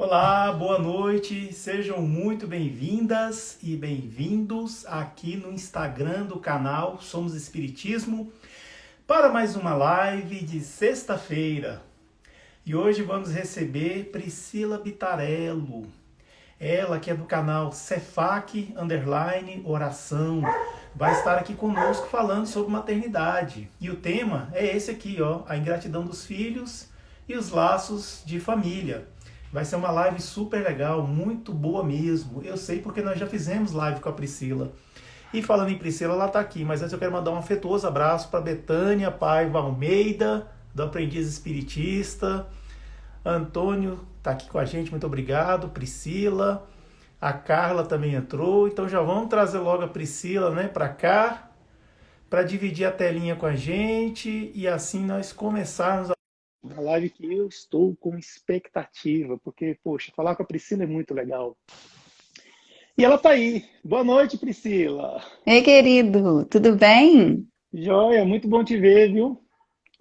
Olá, boa noite, sejam muito bem-vindas e bem-vindos aqui no Instagram do canal Somos Espiritismo para mais uma live de sexta-feira. E hoje vamos receber Priscila Bitarello, ela que é do canal Cefac _ Oração, vai estar aqui conosco falando sobre maternidade. E o tema é esse aqui, ó, a ingratidão dos filhos e os laços de família. Vai ser uma live super legal, muito boa mesmo. Eu sei porque nós já fizemos live com a Priscila. E falando em Priscila, ela está aqui, mas antes eu quero mandar um afetuoso abraço para Betânia Paiva Almeida, do Aprendiz Espiritista. Antônio está aqui com a gente, muito obrigado. Priscila. A Carla também entrou. Então já vamos trazer logo a Priscila, né, para cá, para dividir a telinha com a gente e assim nós começarmos a live que eu estou com expectativa, porque, poxa, falar com a Priscila é muito legal. E ela tá aí. Boa noite, Priscila. Ei, querido, tudo bem? Joia, muito bom te ver, viu?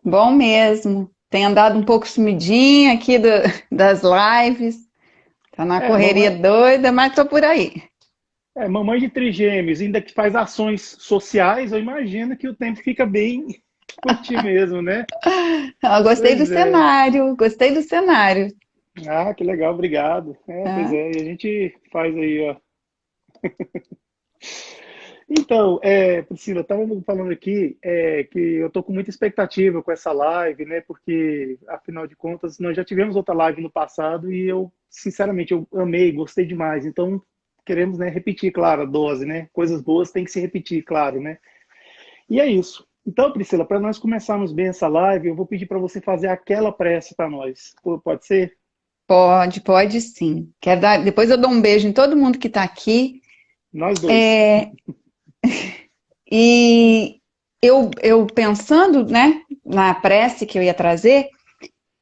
Bom mesmo. Tem andado um pouco sumidinha aqui das lives. Tá na É, correria mamãe, doida, mas tô por aí. mamãe de trigêmeos, ainda que faz ações sociais, eu imagino que o tempo fica bem por ti mesmo, né? Eu gostei do Pois é. cenário, gostei do cenário. Ah, que legal, obrigado. Pois Tá? é, e a gente faz aí, ó. Então, Priscila, estava falando aqui que eu estou com muita expectativa com essa live, né? Porque, afinal de contas, nós já tivemos outra live no passado e eu, sinceramente, eu amei, gostei demais. Então, queremos, né, repetir, claro, a dose, né? Coisas boas tem que se repetir, claro, né? E é isso. Então, Priscila, para nós começarmos bem essa live, eu vou pedir para você fazer aquela prece para nós. Pode ser? Pode sim. Depois eu dou um beijo em todo mundo que tá aqui. Nós dois. É, e eu pensando, né, na prece que eu ia trazer,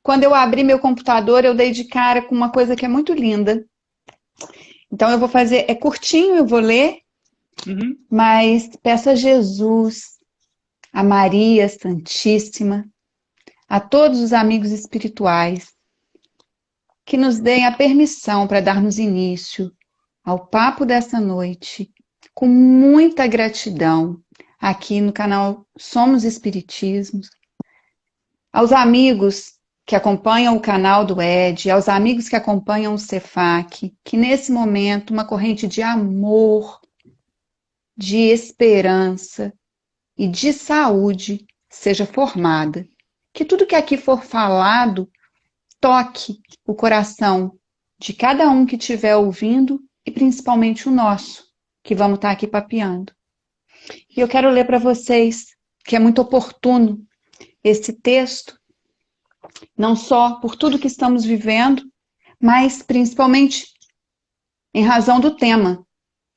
quando eu abri meu computador, eu dei de cara com uma coisa que é muito linda. Então eu vou fazer, é curtinho, eu vou ler, Uhum. mas peço a Jesus, a Maria Santíssima, a todos os amigos espirituais, que nos deem a permissão para darmos início ao papo dessa noite, com muita gratidão, aqui no canal Somos Espiritismos, aos amigos que acompanham o canal do Ed, aos amigos que acompanham o Cefac, que nesse momento uma corrente de amor, de esperança e de saúde seja formada. Que tudo que aqui for falado toque o coração de cada um que estiver ouvindo e principalmente o nosso, que vamos estar aqui papeando. E eu quero ler para vocês, que é muito oportuno, esse texto, não só por tudo que estamos vivendo, mas principalmente em razão do tema.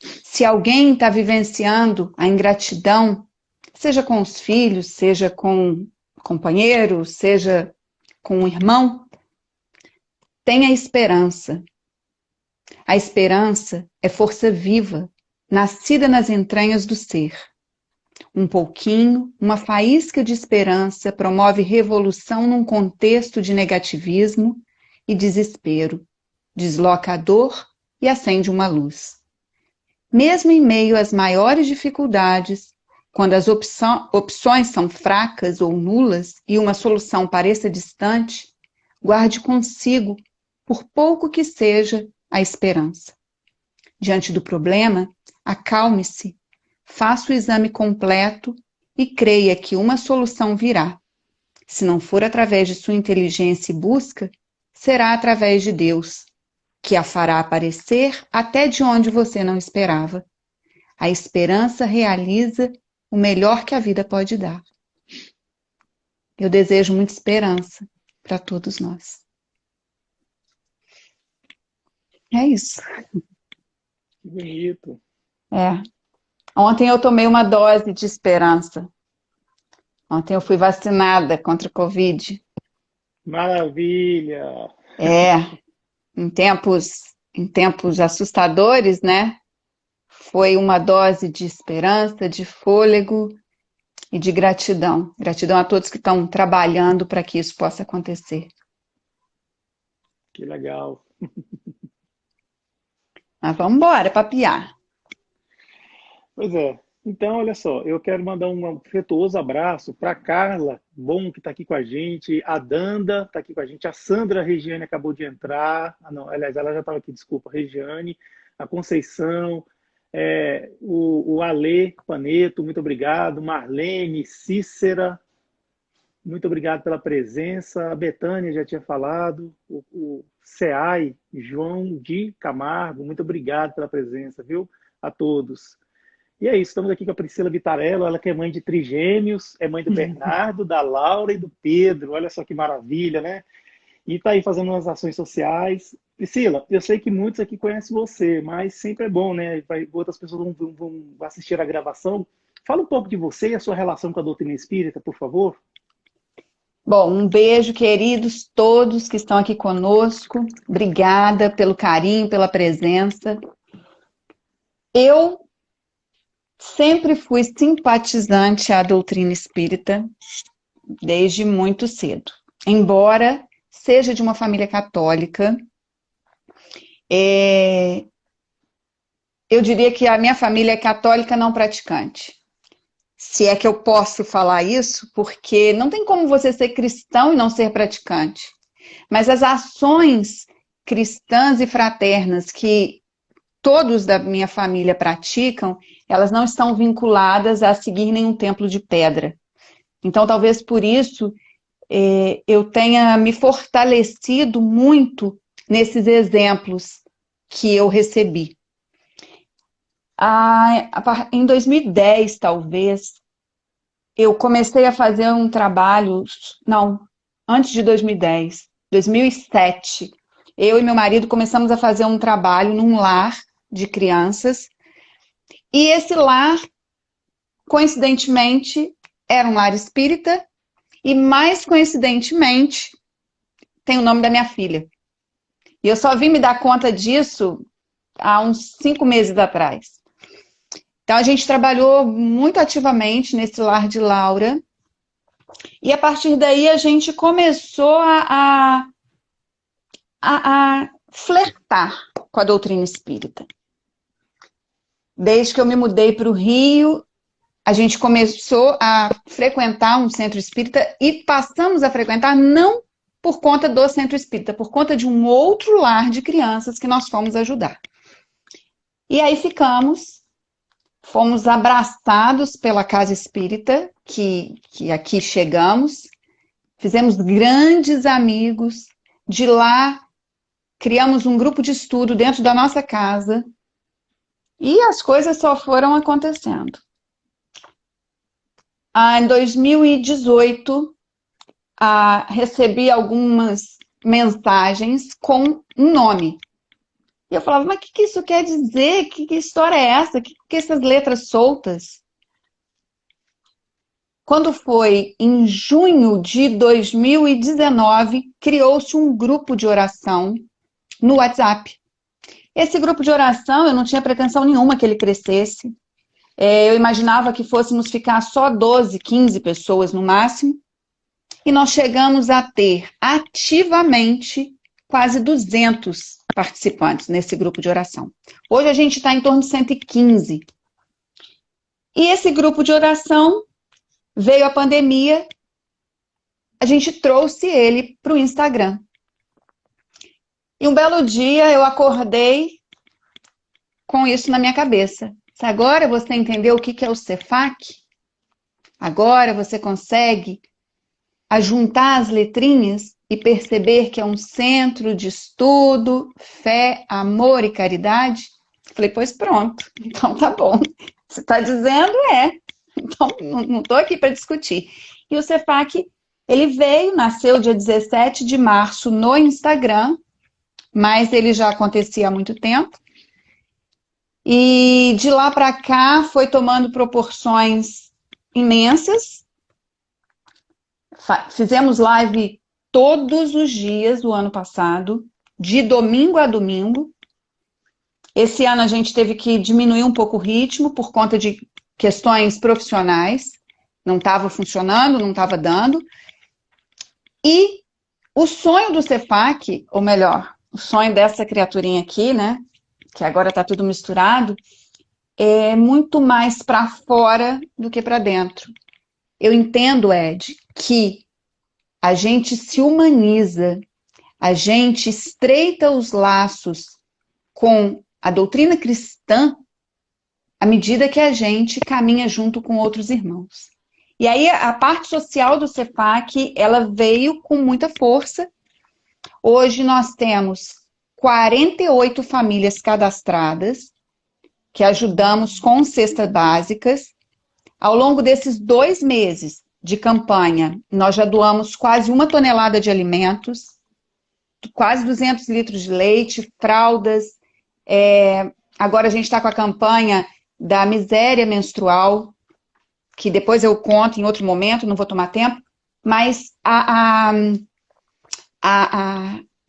Se alguém está vivenciando a ingratidão, seja com os filhos, seja com o companheiro, seja com o irmão, tenha esperança. A esperança é força viva, nascida nas entranhas do ser. Um pouquinho, uma faísca de esperança promove revolução num contexto de negativismo e desespero, desloca a dor e acende uma luz. Mesmo em meio às maiores dificuldades, quando as opções são fracas ou nulas e uma solução pareça distante, guarde consigo, por pouco que seja, a esperança. Diante do problema, acalme-se, faça o exame completo e creia que uma solução virá. Se não for através de sua inteligência e busca, será através de Deus, que a fará aparecer até de onde você não esperava. A esperança realiza o melhor que a vida pode dar. Eu desejo muita esperança para todos nós. É isso. Que bonito. É. Ontem eu tomei uma dose de esperança. Ontem eu fui vacinada contra a Covid. Maravilha. É, em tempos assustadores, né? Foi uma dose de esperança, de fôlego e de gratidão. Gratidão a todos que estão trabalhando para que isso possa acontecer. Que legal. Mas vamos embora, papiar. Pois é. Então, olha só, eu quero mandar um afetuoso abraço para Carla, bom que está aqui com a gente, a Danda está aqui com a gente, a Sandra Regiane acabou de entrar, não, aliás, ela já estava aqui, desculpa, Regiane, a Conceição, o Alê Paneto, muito obrigado, Marlene, Cícera, muito obrigado pela presença, a Betânia já tinha falado, o SEAI, João de Camargo, muito obrigado pela presença, viu? A todos. E é isso, estamos aqui com a Priscila Vitarello, ela que é mãe de trigêmeos, é mãe do Bernardo, da Laura e do Pedro, olha só que maravilha, né? E está aí fazendo umas ações sociais. Priscila, eu sei que muitos aqui conhecem você, mas sempre é bom, né? Outras pessoas vão assistir a gravação. Fala um pouco de você e a sua relação com a doutrina espírita, por favor. Bom, um beijo, queridos todos que estão aqui conosco. Obrigada pelo carinho, pela presença. Eu sempre fui simpatizante à doutrina espírita desde muito cedo. Embora seja de uma família católica, eu diria que a minha família é católica não praticante. Se é que eu posso falar isso, porque não tem como você ser cristão e não ser praticante. Mas as ações cristãs e fraternas que todos da minha família praticam, elas não estão vinculadas a seguir nenhum templo de pedra. Então, talvez por isso eu tenha me fortalecido muito nesses exemplos que eu recebi. Em 2010, talvez, eu comecei a fazer um trabalho, não, antes de 2010, 2007, eu e meu marido começamos a fazer um trabalho num lar de crianças, e esse lar, coincidentemente, era um lar espírita, e mais coincidentemente, tem o nome da minha filha. E eu só vim me dar conta disso há uns 5 meses atrás. Então, a gente trabalhou muito ativamente nesse lar de Laura, e a partir daí a gente começou a flertar com a doutrina espírita. Desde que eu me mudei para o Rio, a gente começou a frequentar um centro espírita e passamos a frequentar não por conta do centro espírita, por conta de um outro lar de crianças que nós fomos ajudar. E aí fomos abraçados pela casa espírita, que aqui chegamos, fizemos grandes amigos, de lá criamos um grupo de estudo dentro da nossa casa, e as coisas só foram acontecendo. Em 2018, recebi algumas mensagens com um nome. E eu falava, mas o que isso quer dizer? Que história é essa? Que essas letras soltas? Quando foi em junho de 2019, criou-se um grupo de oração no WhatsApp. Esse grupo de oração, eu não tinha pretensão nenhuma que ele crescesse. Eu imaginava que fôssemos ficar só 12, 15 pessoas no máximo. E nós chegamos a ter ativamente quase 200 participantes nesse grupo de oração. Hoje a gente está em torno de 115. E esse grupo de oração, veio a pandemia, a gente trouxe ele para o Instagram. E um belo dia eu acordei com isso na minha cabeça. Agora você entendeu o que é o Cefac? Agora você consegue ajuntar as letrinhas e perceber que é um centro de estudo, fé, amor e caridade? Falei, pois pronto, então tá bom. Você está dizendo, Então não estou aqui para discutir. E o Cefac, ele nasceu dia 17 de março no Instagram, mas ele já acontecia há muito tempo. E de lá para cá foi tomando proporções imensas. Fizemos live todos os dias do ano passado, de domingo a domingo. Esse ano a gente teve que diminuir um pouco o ritmo por conta de questões profissionais. Não estava funcionando, não estava dando. E o sonho do Cefac, ou melhor, o sonho dessa criaturinha aqui, né? que agora está tudo misturado, é muito mais para fora do que para dentro. Eu entendo, Ed, que a gente se humaniza, a gente estreita os laços com a doutrina cristã à medida que a gente caminha junto com outros irmãos. E aí a parte social do CEFAC, ela veio com muita força. Hoje nós temos 48 famílias cadastradas, que ajudamos com cestas básicas. Ao longo desses 2 meses de campanha, nós já doamos quase 1 tonelada de alimentos, quase 200 litros de leite, fraldas. Agora a gente está com a campanha da miséria menstrual, que depois eu conto em outro momento, não vou tomar tempo, mas a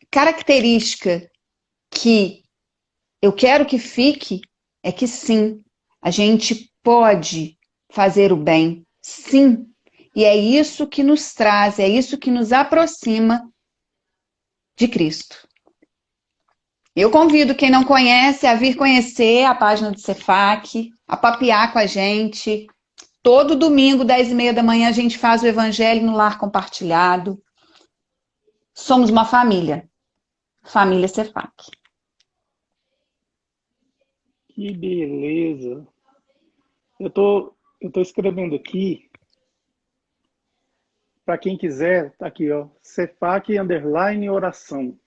característica que eu quero que fique é que sim, a gente pode fazer o bem, sim, e é isso que nos traz, é isso que nos aproxima de Cristo. Eu convido quem não conhece a vir conhecer a página do CEFAC, a papear com a gente. Todo domingo, 10h30 da manhã, a gente faz o Evangelho no Lar Compartilhado. Somos uma família. Família CEFAC. Que beleza! Eu tô escrevendo aqui, para quem quiser, tá aqui, ó, CEFAC _ oração.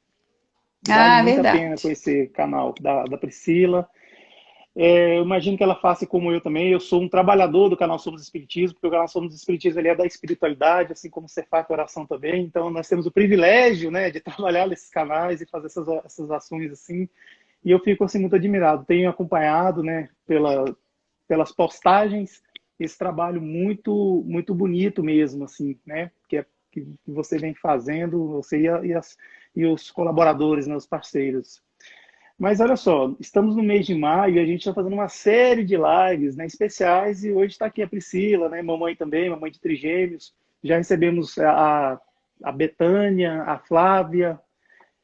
Vale muito a pena Verdade. conhecer o canal da Priscila. Eu imagino que ela faça como eu também. Eu sou um trabalhador do canal Somos Espiritismo, porque o canal Somos Espiritismo ele é da espiritualidade, assim como o CEFAC Oração também. Então, nós temos o privilégio, né, de trabalhar nesses canais e fazer essas ações assim. E eu fico assim, muito admirado. Tenho acompanhado, né, pelas postagens, esse trabalho muito, muito bonito mesmo, assim, né, que você vem fazendo, você e os colaboradores, né, os parceiros. Mas olha só, estamos no mês de maio e a gente está fazendo uma série de lives, né, especiais, e hoje está aqui a Priscila, né, mamãe também, mamãe de trigêmeos. Já recebemos a Betânia, a Flávia,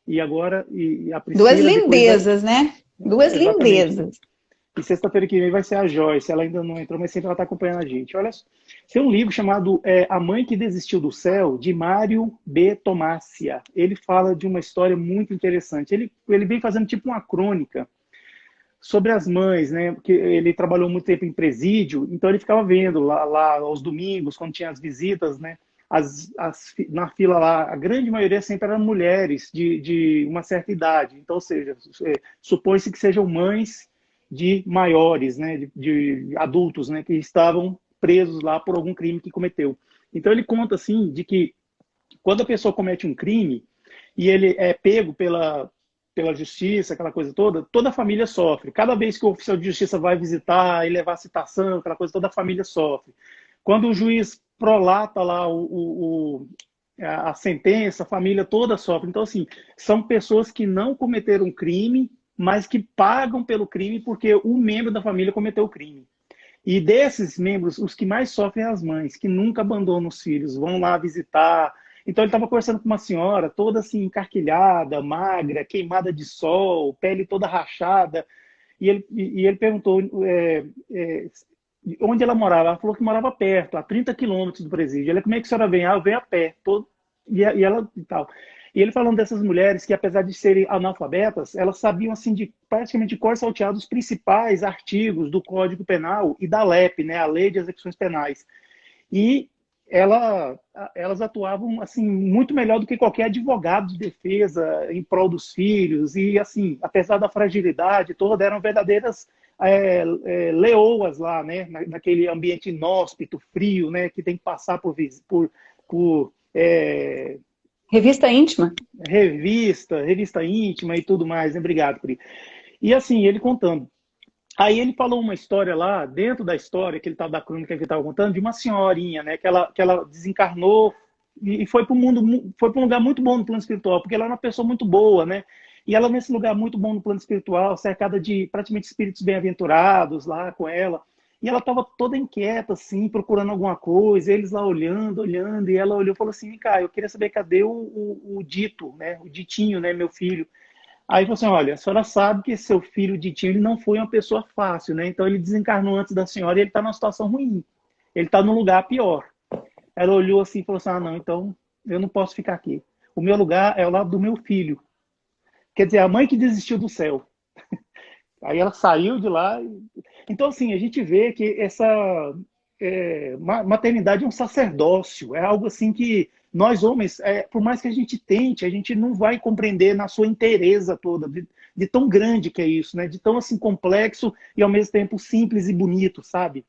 e agora a 2 Priscila, depois lindezas, né? 2 exatamente. lindezas. E sexta-feira que vem vai ser a Joyce, ela ainda não entrou, mas sempre ela está acompanhando a gente. Olha só, tem um livro chamado A Mãe que Desistiu do Céu, de Mário B. Tomassia. Ele fala de uma história muito interessante. Ele vem fazendo tipo uma crônica sobre as mães, né? Porque ele trabalhou muito tempo em presídio, então ele ficava vendo lá aos domingos, quando tinha as visitas, né? Na fila lá, a grande maioria sempre eram mulheres de uma certa idade. Então, ou seja, supõe-se que sejam mães de maiores, né, de adultos, né, que estavam presos lá por algum crime que cometeu. Então ele conta assim de que quando a pessoa comete um crime e ele é pego pela justiça, aquela coisa toda, toda a família sofre. Cada vez que o oficial de justiça vai visitar e levar a citação, aquela coisa toda, a família sofre. Quando o juiz prolata lá a sentença, a família toda sofre. Então, assim, são pessoas que não cometeram crime, mas que pagam pelo crime porque um membro da família cometeu o crime. E desses membros, os que mais sofrem são as mães, que nunca abandonam os filhos, vão lá visitar. Então ele estava conversando com uma senhora, toda assim, encarquilhada, magra, queimada de sol, pele toda rachada. E ele perguntou onde ela morava. Ela falou que morava perto, a 30 quilômetros do presídio. Ele, como é que a senhora vem? Eu venho a pé. E ela e tal. E ele falando dessas mulheres que, apesar de serem analfabetas, elas sabiam assim praticamente de cor salteado os principais artigos do Código Penal e da LEP, né, a Lei de Execuções Penais. E elas atuavam assim muito melhor do que qualquer advogado de defesa em prol dos filhos. E assim, apesar da fragilidade toda, eram verdadeiras leoas lá, né, naquele ambiente inóspito, frio, né, que tem que passar por Revista íntima? Revista íntima e tudo mais, né? Obrigado, Pri. E assim, ele contando. Aí ele falou uma história lá, dentro da história que ele estava da crônica que ele estava contando, de uma senhorinha, né? Que ela desencarnou e foi para um lugar muito bom no plano espiritual, porque ela era uma pessoa muito boa, né? E ela nesse lugar muito bom no plano espiritual, cercada de praticamente espíritos bem-aventurados lá com ela. E ela estava toda inquieta, assim, procurando alguma coisa, eles lá olhando, e ela olhou e falou assim, cara, eu queria saber cadê o Dito, né? O Ditinho, né, meu filho. Aí falou assim, olha, a senhora sabe que seu filho Ditinho, ele não foi uma pessoa fácil, né? Então ele desencarnou antes da senhora e ele está numa situação ruim. Ele está num lugar pior. Ela olhou assim e falou assim, ah, não, então eu não posso ficar aqui. O meu lugar é ao lado do meu filho. Quer dizer, a mãe que desistiu do céu. Aí ela saiu de lá. Então, assim, a gente vê que essa maternidade é um sacerdócio. É algo assim que nós homens, por mais que a gente tente, a gente não vai compreender na sua inteireza toda, de tão grande que é isso, né? De tão assim complexo e ao mesmo tempo simples e bonito, sabe?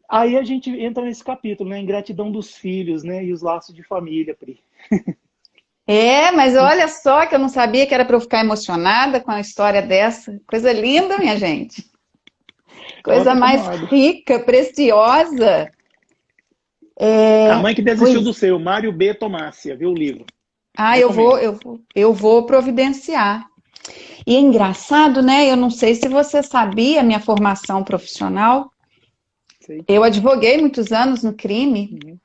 Aí a gente entra nesse capítulo, né? Ingratidão dos filhos, né? E os laços de família, Pri. Mas olha só que eu não sabia que era para eu ficar emocionada com a história dessa. Coisa linda, minha gente. Coisa Coloca como mais água. rica, preciosa. A mãe que desistiu Pois, do seu, Mário B. Tomásia, viu o livro? eu vou, Recomendo. eu vou providenciar. E é engraçado, né? Eu não sei se você sabia a minha formação profissional. Sei. Eu advoguei muitos anos no crime Uhum.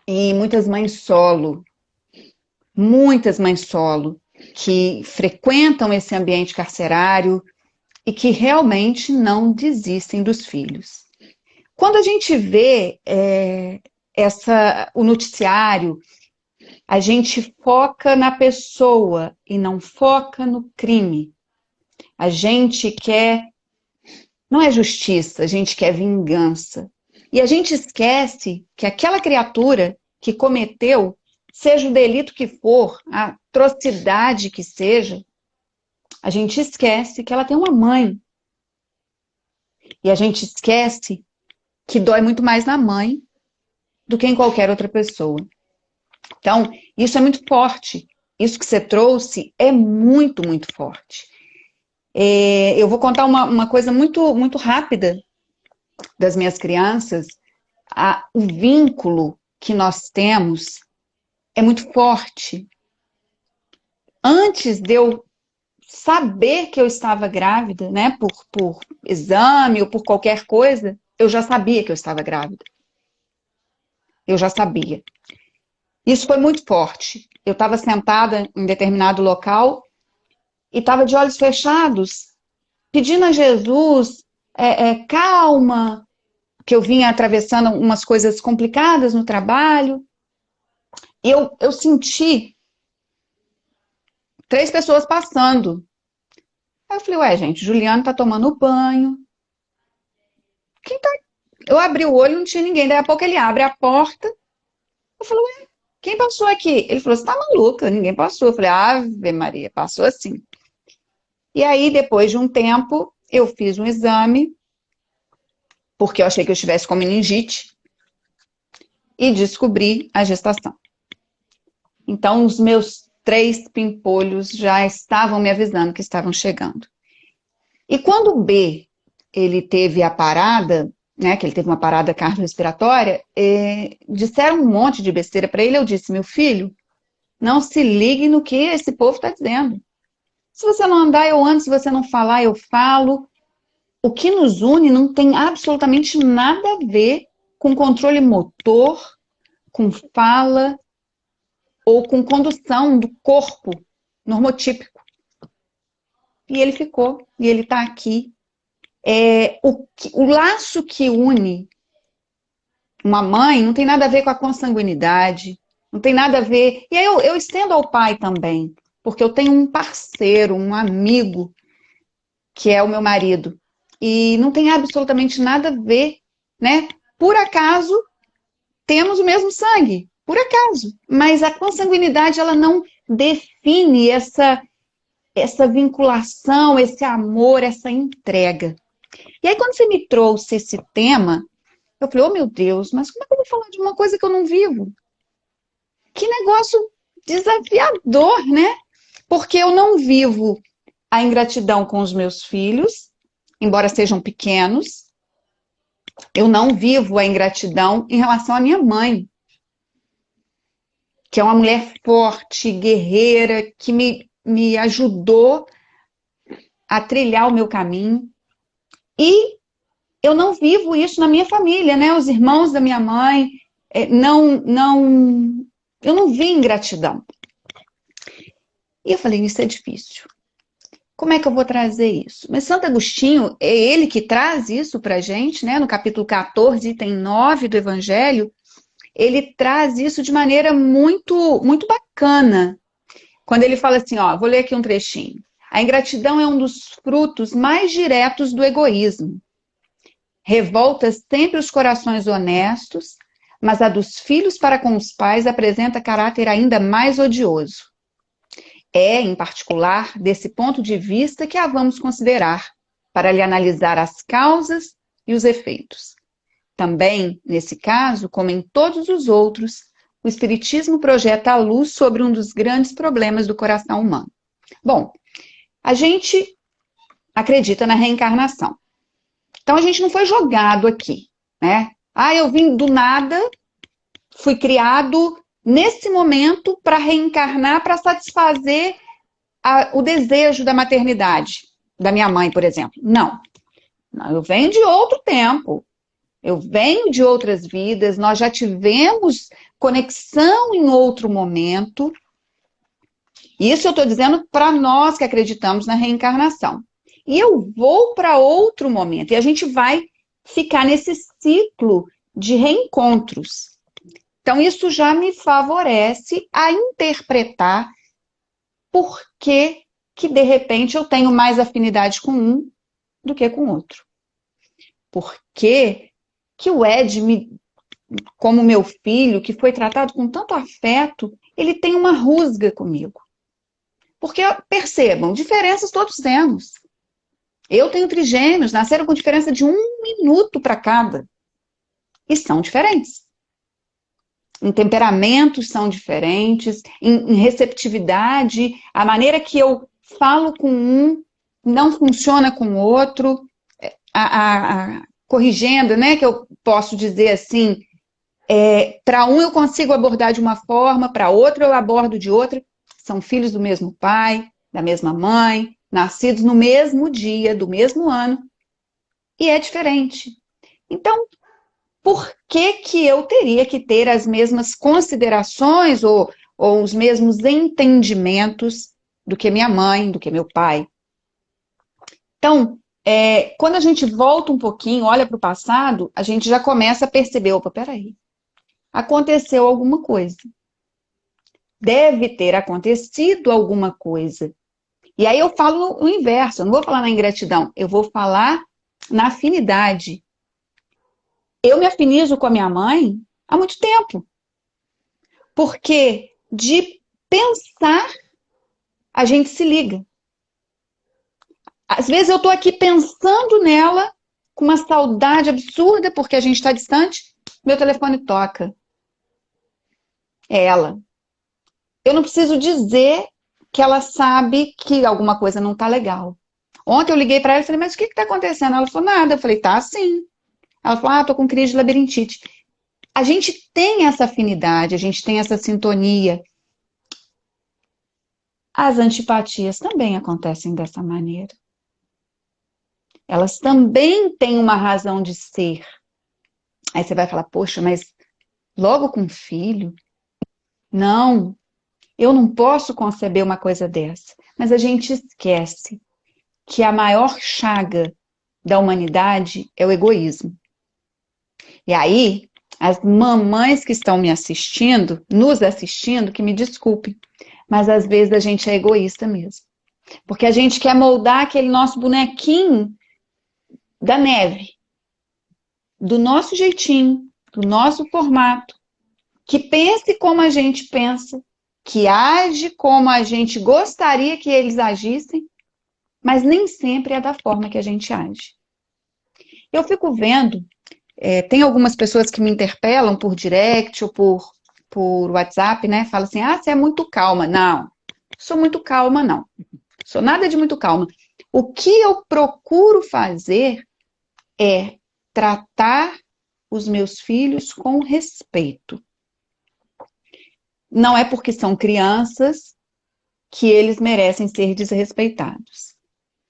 e muitas mães solo, que frequentam esse ambiente carcerário e que realmente não desistem dos filhos. Quando a gente vê o noticiário, a gente foca na pessoa e não foca no crime. A gente quer, não é justiça, a gente quer vingança. E a gente esquece que aquela criatura que cometeu, seja o delito que for, a atrocidade que seja, a gente esquece que ela tem uma mãe. E a gente esquece que dói muito mais na mãe do que em qualquer outra pessoa. Então, isso é muito forte. Isso que você trouxe é muito, muito forte. Eu vou contar uma coisa muito, muito rápida das minhas crianças. O vínculo que nós temos é muito forte. Antes de eu saber que eu estava grávida, né, por exame ou por qualquer coisa, eu já sabia que eu estava grávida. Eu já sabia. Isso foi muito forte. Eu estava sentada em determinado local e estava de olhos fechados, pedindo a Jesus, calma, que eu vinha atravessando umas coisas complicadas no trabalho. Eu senti 3 pessoas passando. Aí eu falei, ué, gente, Juliano tá tomando banho. Quem tá? Eu abri o olho, não tinha ninguém. Daí a pouco ele abre a porta. Eu falei, ué, quem passou aqui? Ele falou, você tá maluca, ninguém passou. Eu falei, Ave Maria, passou assim. E aí, depois de um tempo, eu fiz um exame, porque eu achei que eu estivesse com meningite, e descobri a gestação. Então, os meus 3 pimpolhos já estavam me avisando que estavam chegando. E quando o B, ele teve a parada, né, que ele teve uma parada cardiorrespiratória, disseram um monte de besteira para ele. Eu disse, meu filho, não se ligue no que esse povo está dizendo. Se você não andar, eu ando. Se você não falar, eu falo. O que nos une não tem absolutamente nada a ver com controle motor, com fala ou com condução do corpo normotípico. E ele ficou, e ele está aqui. O laço que une uma mãe não tem nada a ver com a consanguinidade, não tem nada a ver. E aí eu estendo ao pai também, porque eu tenho um parceiro, um amigo, que é o meu marido. E não tem absolutamente nada a ver, né? Por acaso, temos o mesmo sangue, por acaso. Mas a consanguinidade, ela não define essa vinculação, esse amor, essa entrega. E aí, quando você me trouxe esse tema, eu falei, oh meu Deus, mas como é que eu vou falar de uma coisa que eu não vivo? Que negócio desafiador, né? Porque eu não vivo a ingratidão com os meus filhos, embora sejam pequenos. Eu não vivo a ingratidão em relação à minha mãe, que é uma mulher forte, guerreira, que me ajudou a trilhar o meu caminho. E eu não vivo isso na minha família, né? Os irmãos da minha mãe, eu não vi ingratidão. E eu falei, isso é difícil. Como é que eu vou trazer isso? Mas Santo Agostinho, é ele que traz isso para a gente, né? No capítulo 14, item 9 do Evangelho, ele traz isso de maneira muito, muito bacana. Quando ele fala assim, ó, vou ler aqui um trechinho. A ingratidão é um dos frutos mais diretos do egoísmo. Revolta sempre os corações honestos, mas a dos filhos para com os pais apresenta caráter ainda mais odioso. É, em particular, desse ponto de vista que a vamos considerar, para lhe analisar as causas e os efeitos. Também, nesse caso, como em todos os outros, o Espiritismo projeta a luz sobre um dos grandes problemas do coração humano. Bom, a gente acredita na reencarnação. Então, a gente não foi jogado aqui, né? Ah, eu vim do nada, fui criado nesse momento para reencarnar, para satisfazer o desejo da maternidade, da minha mãe, por exemplo. Não, eu venho de outro tempo, eu venho de outras vidas, nós já tivemos conexão em outro momento. Isso eu estou dizendo para nós que acreditamos na reencarnação. E eu vou para outro momento, e a gente vai ficar nesse ciclo de reencontros. Então, isso já me favorece a interpretar por que, de repente, eu tenho mais afinidade com um do que com o outro. Por que o Ed, como meu filho, que foi tratado com tanto afeto, ele tem uma rusga comigo? Porque, percebam, diferenças todos temos. Eu tenho trigêmeos, nasceram com diferença de 1 minuto para cada. E são diferentes. Em temperamentos são diferentes, em receptividade, a maneira que eu falo com um não funciona com o outro. Corrigendo, né, que eu posso dizer assim, para um eu consigo abordar de uma forma, para outro eu abordo de outra. São filhos do mesmo pai, da mesma mãe, nascidos no mesmo dia, do mesmo ano, e é diferente. Então, por que eu teria que ter as mesmas considerações ou os mesmos entendimentos do que minha mãe, do que meu pai? Então, quando a gente volta um pouquinho, olha para o passado, a gente já começa a perceber, opa, peraí, aconteceu alguma coisa. Deve ter acontecido alguma coisa. E aí eu falo o inverso, eu não vou falar na ingratidão, eu vou falar na afinidade. Eu me afinizo com a minha mãe há muito tempo. Porque de pensar, a gente se liga. Às vezes eu estou aqui pensando nela, com uma saudade absurda, porque a gente está distante, meu telefone toca. É ela. Eu não preciso dizer que ela sabe que alguma coisa não está legal. Ontem eu liguei para ela e falei, mas o que está acontecendo? Ela falou, nada. Eu falei, tá sim. Ela falou, estou com crise de labirintite. A gente tem essa afinidade, a gente tem essa sintonia. As antipatias também acontecem dessa maneira. Elas também têm uma razão de ser. Aí você vai falar, poxa, mas logo com filho? Não, eu não posso conceber uma coisa dessa. Mas a gente esquece que a maior chaga da humanidade é o egoísmo. E aí, as mamães que estão me assistindo, nos assistindo, que me desculpem, mas às vezes a gente é egoísta mesmo. Porque a gente quer moldar aquele nosso bonequinho da neve, do nosso jeitinho, do nosso formato, que pense como a gente pensa, que age como a gente gostaria que eles agissem, mas nem sempre é da forma que a gente age. Eu fico vendo, tem algumas pessoas que me interpelam por direct ou por WhatsApp, né? Falam assim, você é muito calma. Não, sou muito calma, não. Sou nada de muito calma. O que eu procuro fazer é tratar os meus filhos com respeito. Não é porque são crianças que eles merecem ser desrespeitados.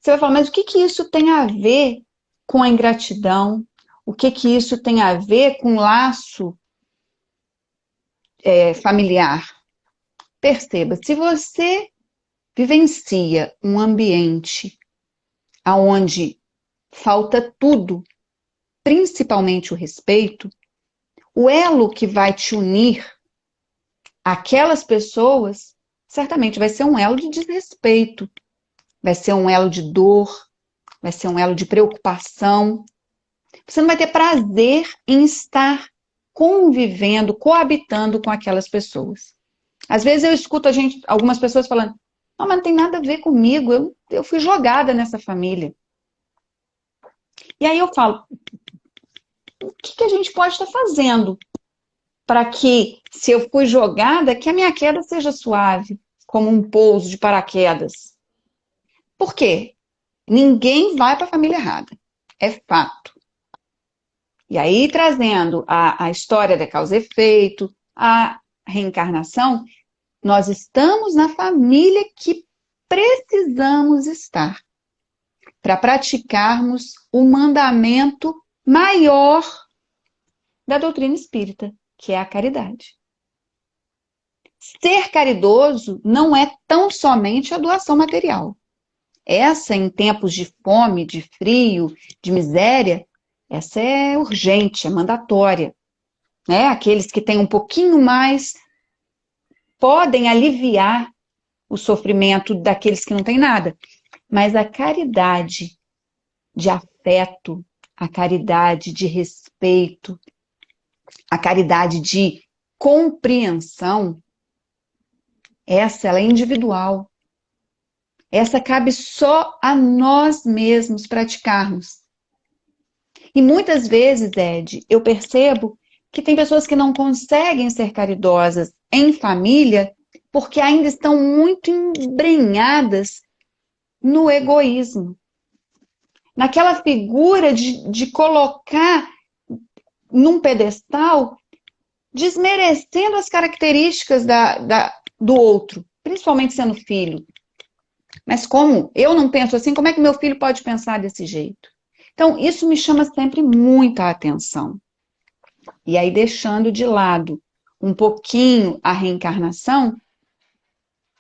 Você vai falar, mas o que isso tem a ver com a ingratidão? O que isso tem a ver com o laço familiar? Perceba, se você vivencia um ambiente onde falta tudo, principalmente o respeito, o elo que vai te unir àquelas pessoas certamente vai ser um elo de desrespeito, vai ser um elo de dor, vai ser um elo de preocupação. Você não vai ter prazer em estar convivendo, coabitando com aquelas pessoas. Às vezes eu escuto algumas pessoas falando, não, mas não tem nada a ver comigo, eu fui jogada nessa família. E aí eu falo, o que a gente pode estar fazendo para que, se eu fui jogada, que a minha queda seja suave, como um pouso de paraquedas? Por quê? Ninguém vai para a família errada. É fato. E aí, trazendo a história da causa e efeito, a reencarnação, nós estamos na família que precisamos estar para praticarmos o mandamento maior da doutrina espírita, que é a caridade. Ser caridoso não é tão somente a doação material. Essa, em tempos de fome, de frio, de miséria, essa é urgente, é mandatória. Né? Aqueles que têm um pouquinho mais podem aliviar o sofrimento daqueles que não têm nada. Mas a caridade de afeto, a caridade de respeito, a caridade de compreensão, ela é individual. Essa cabe só a nós mesmos praticarmos. E muitas vezes, Ed, eu percebo que tem pessoas que não conseguem ser caridosas em família porque ainda estão muito embrenhadas no egoísmo. Naquela figura de colocar num pedestal, desmerecendo as características do outro, principalmente sendo filho. Mas como eu não penso assim, como é que meu filho pode pensar desse jeito? Então, isso me chama sempre muita atenção. E aí, deixando de lado um pouquinho a reencarnação,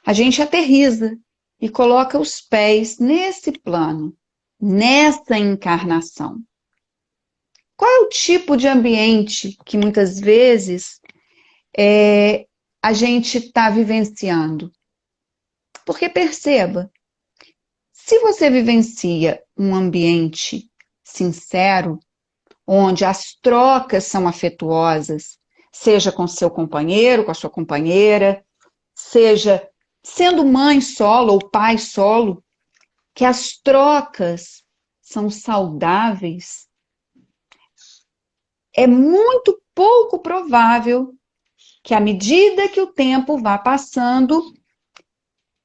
a gente aterriza e coloca os pés nesse plano, nessa encarnação. Qual é o tipo de ambiente que muitas vezes a gente está vivenciando? Porque perceba, se você vivencia um ambiente sincero, onde as trocas são afetuosas, seja com seu companheiro, com a sua companheira, seja sendo mãe solo ou pai solo, que as trocas são saudáveis, é muito pouco provável que, à medida que o tempo vá passando,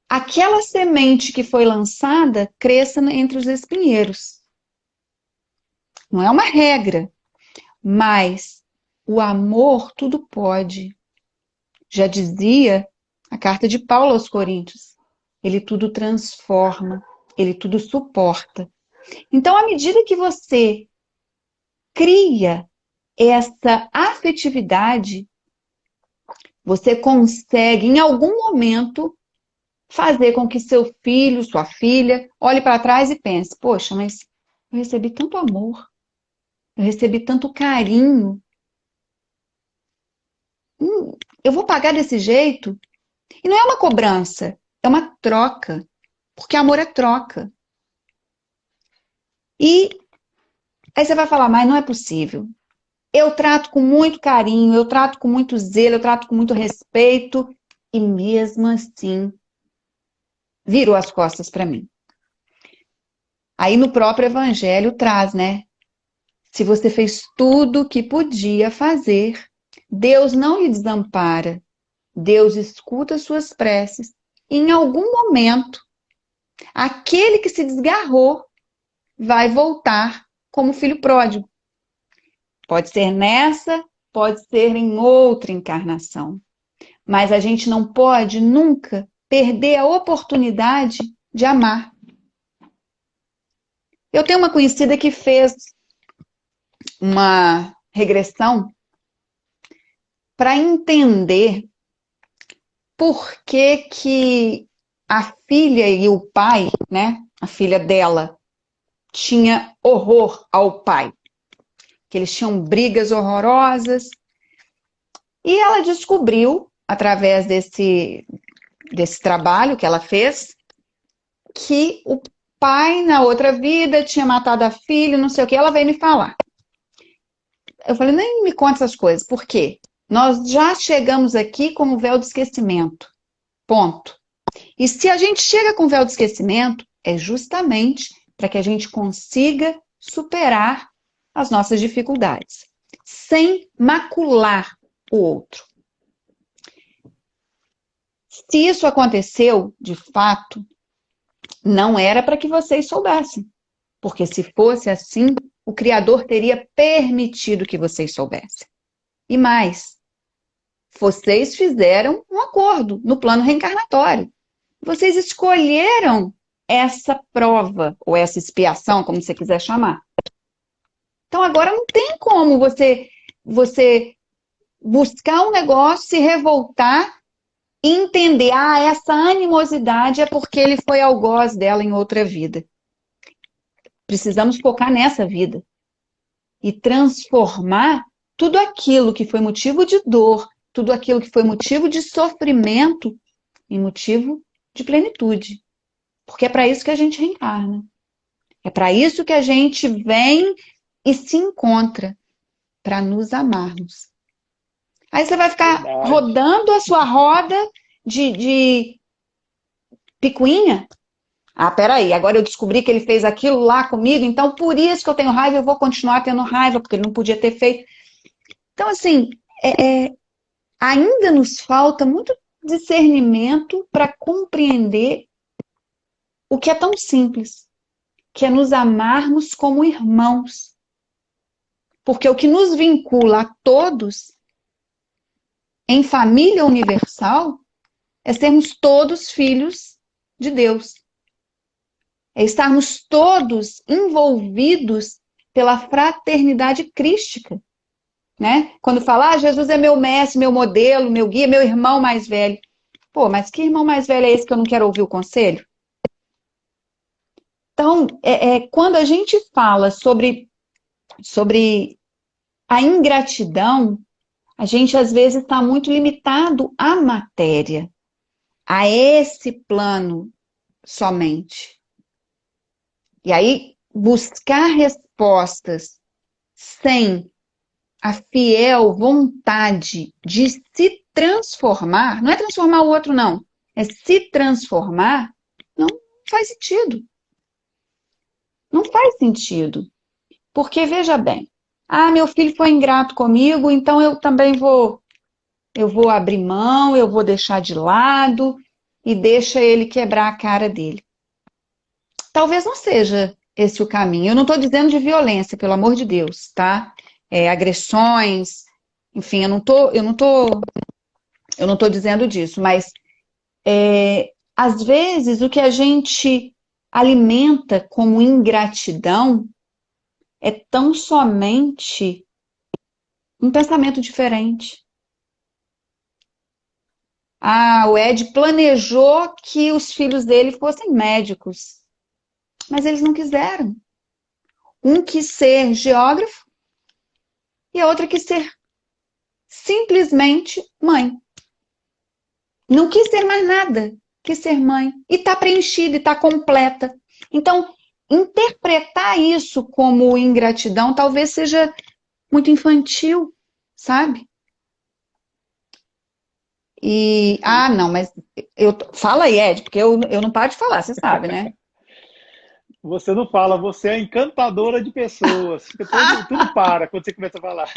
aquela semente que foi lançada cresça entre os espinheiros. Não é uma regra, mas o amor tudo pode. Já dizia a carta de Paulo aos Coríntios. Ele tudo transforma, ele tudo suporta. Então, à medida que você cria essa afetividade, você consegue, em algum momento, fazer com que seu filho, sua filha, olhe para trás e pense, poxa, mas eu recebi tanto amor, eu recebi tanto carinho. Eu vou pagar desse jeito? E não é uma cobrança, é uma troca, porque amor é troca. E aí você vai falar, mas não é possível. Eu trato com muito carinho, eu trato com muito zelo, eu trato com muito respeito, e mesmo assim, virou as costas para mim. Aí no próprio Evangelho traz, né? Se você fez tudo o que podia fazer, Deus não lhe desampara. Deus escuta suas preces. E em algum momento, aquele que se desgarrou vai voltar como filho pródigo. Pode ser nessa, pode ser em outra encarnação. Mas a gente não pode nunca perder a oportunidade de amar. Eu tenho uma conhecida que fez uma regressão para entender por que a filha e o pai, né? A filha dela tinha horror ao pai, que eles tinham brigas horrorosas. E ela descobriu, através desse trabalho que ela fez, que o pai, na outra vida, tinha matado a filha, não sei o que. Ela veio me falar. Eu falei, nem me conta essas coisas. Por quê? Nós já chegamos aqui com o véu do esquecimento. Ponto. E se a gente chega com o véu do esquecimento, é justamente para que a gente consiga superar as nossas dificuldades, sem macular o outro. Se isso aconteceu, de fato, não era para que vocês soubessem. Porque se fosse assim, o Criador teria permitido que vocês soubessem. E mais, vocês fizeram um acordo no plano reencarnatório. Vocês escolheram essa prova, ou essa expiação, como você quiser chamar. Então agora não tem como você buscar um negócio, se revoltar e entender, essa animosidade é porque ele foi algoz dela em outra vida. Precisamos focar nessa vida e transformar tudo aquilo que foi motivo de dor, tudo aquilo que foi motivo de sofrimento em motivo de plenitude. Porque é para isso que a gente reencarna. É para isso que a gente vem e se encontra, para nos amarmos. Aí você vai ficar rodando a sua roda de picuinha. Peraí, agora eu descobri que ele fez aquilo lá comigo, então por isso que eu tenho raiva, eu vou continuar tendo raiva, porque ele não podia ter feito. Então, assim, ainda nos falta muito discernimento para compreender o que é tão simples, que é nos amarmos como irmãos. Porque o que nos vincula a todos, em família universal, é sermos todos filhos de Deus. É estarmos todos envolvidos pela fraternidade crística. Né? Quando fala, Jesus é meu mestre, meu modelo, meu guia, meu irmão mais velho. Pô, mas que irmão mais velho é esse que eu não quero ouvir o conselho? Então, quando a gente fala sobre a ingratidão, a gente às vezes está muito limitado à matéria, a esse plano somente. E aí, buscar respostas sem a fiel vontade de se transformar, não é transformar o outro, não, é se transformar, não faz sentido. Não faz sentido. Porque, veja bem, meu filho foi ingrato comigo, então eu também vou abrir mão, eu vou deixar de lado e deixa ele quebrar a cara dele. Talvez não seja esse o caminho. Eu não estou dizendo de violência, pelo amor de Deus, tá? Agressões, enfim, eu não tô dizendo disso, mas às vezes o que a gente alimenta como ingratidão é tão somente um pensamento diferente. O Ed planejou que os filhos dele fossem médicos, mas eles não quiseram. Um quis ser geógrafo e a outra quis ser simplesmente mãe. Não quis ser mais nada, quis ser mãe. E está preenchida, e está completa. Então, interpretar isso como ingratidão talvez seja muito infantil, sabe? Não, mas fala aí, Ed, porque eu não paro de falar, você sabe, né? Você não fala, você é encantadora de pessoas. Tudo para quando você começa a falar.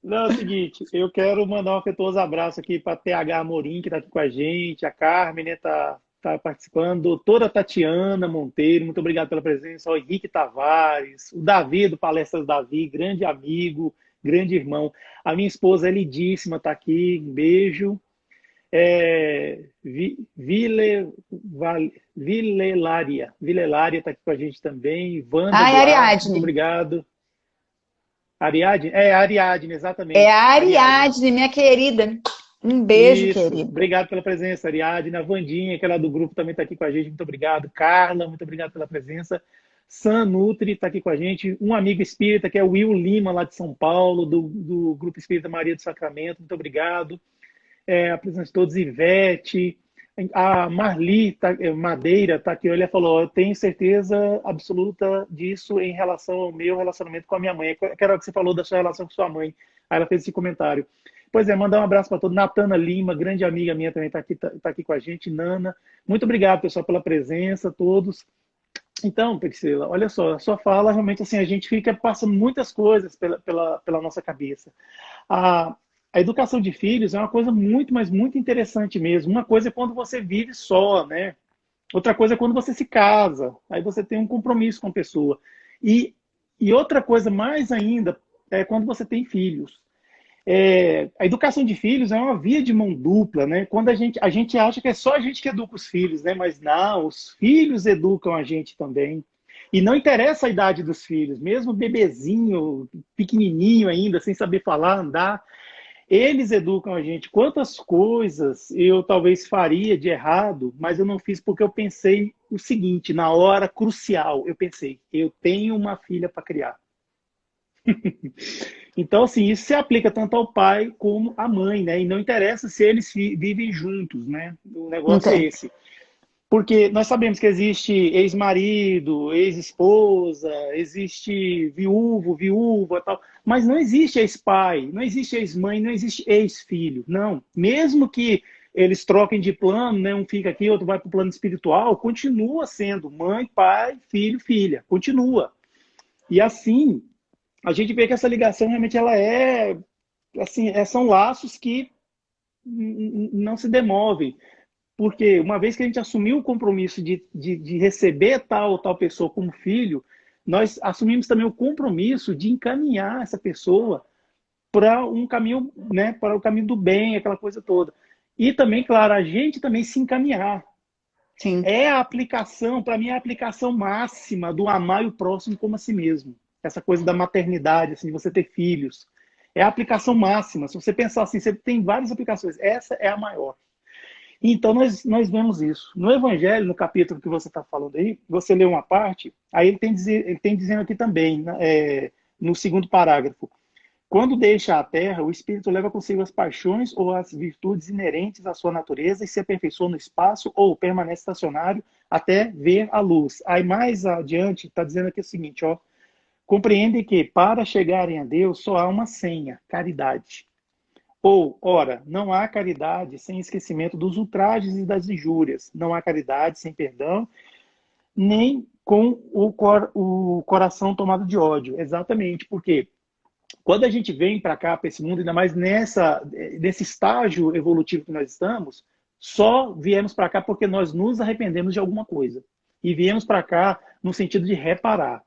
Não, é o seguinte, eu quero mandar um afetuoso abraço aqui para a TH Amorim, que está aqui com a gente, a Carmen, né, tá participando, doutora Tatiana Monteiro, muito obrigado pela presença, o Henrique Tavares, o Davi, do Palestras Davi, grande amigo, grande irmão. A minha esposa, Elidíssima, está aqui, um beijo. Vilelária está aqui com a gente também. Wanda Duarte, Ariadne. muito obrigado. Ariadne? A Ariadne, exatamente. É a Ariadne, minha querida. Um beijo, Isso. querido. Obrigado pela presença, Ariadne. A Vandinha, que é lá do grupo, também está aqui com a gente. Muito obrigado. Carla, muito obrigado pela presença. San Nutri está aqui com a gente. Um amigo espírita, que é o Will Lima, lá de São Paulo, do Grupo Espírita Maria do Sacramento. Muito obrigado. A presença de todos. Ivete. A Marli Madeira está aqui. Ela falou: eu tenho certeza absoluta disso em relação ao meu relacionamento com a minha mãe. Que era o que você falou da sua relação com sua mãe. Aí ela fez esse comentário. Pois é, mandar um abraço para todos. Natana Lima, grande amiga minha, também tá aqui com a gente. Nana, muito obrigado, pessoal, pela presença, todos. Então, Priscila, olha só, a sua fala, realmente, assim, a gente fica passando muitas coisas pela nossa cabeça. A, a educação de filhos é uma coisa muito, mas muito interessante mesmo. Uma coisa é quando você vive só, né? Outra coisa é quando você se casa. Aí você tem um compromisso com a pessoa. E outra coisa mais ainda é quando você tem filhos. A educação de filhos é uma via de mão dupla, né? Quando a gente acha que é só a gente que educa os filhos, né? Mas não, os filhos educam a gente também. E não interessa a idade dos filhos, mesmo bebezinho, pequenininho ainda, sem saber falar, andar, eles educam a gente. Quantas coisas eu talvez faria de errado, mas eu não fiz porque eu pensei o seguinte, na hora crucial, eu pensei, eu tenho uma filha para criar. Então, assim, isso se aplica tanto ao pai como à mãe, né? E não interessa se eles vivem juntos, né? O Não negócio é tem. esse. Porque nós sabemos que existe ex-marido, ex-esposa, existe viúvo, viúva, tal, mas não existe ex-pai, não existe ex-mãe, não existe ex-filho, não. Mesmo que eles troquem de plano, né? Um fica aqui, outro vai para o plano espiritual, continua sendo mãe, pai, filho, filha, continua. E assim, a gente vê que essa ligação realmente ela assim, são laços que não se demovem. Porque uma vez que a gente assumiu o compromisso de receber tal ou tal pessoa como filho, nós assumimos também o compromisso de encaminhar essa pessoa para um caminho, né, para o caminho do bem, aquela coisa toda. E também, claro, a gente também se encaminhar. Sim. É a aplicação, para mim, é a aplicação máxima do amar o próximo como a si mesmo. Essa coisa da maternidade, assim, de você ter filhos. É a aplicação máxima. Se você pensar assim, você tem várias aplicações. Essa é a maior. Então, nós vemos isso. No Evangelho, no capítulo que você está falando aí, você lê uma parte, aí ele tem dizendo aqui também, né, no segundo parágrafo, quando deixa a terra, o espírito leva consigo as paixões ou as virtudes inerentes à sua natureza e se aperfeiçoa no espaço ou permanece estacionário até ver a luz. Aí mais adiante está dizendo aqui o seguinte, ó, compreende que para chegarem a Deus só há uma senha, caridade. Ou, ora, não há caridade sem esquecimento dos ultrajes e das injúrias, não há caridade sem perdão, nem com o coração tomado de ódio. Exatamente, porque quando a gente vem para cá, para esse mundo, ainda mais nesse estágio evolutivo que nós estamos, só viemos para cá porque nós nos arrependemos de alguma coisa. E viemos para cá no sentido de reparar.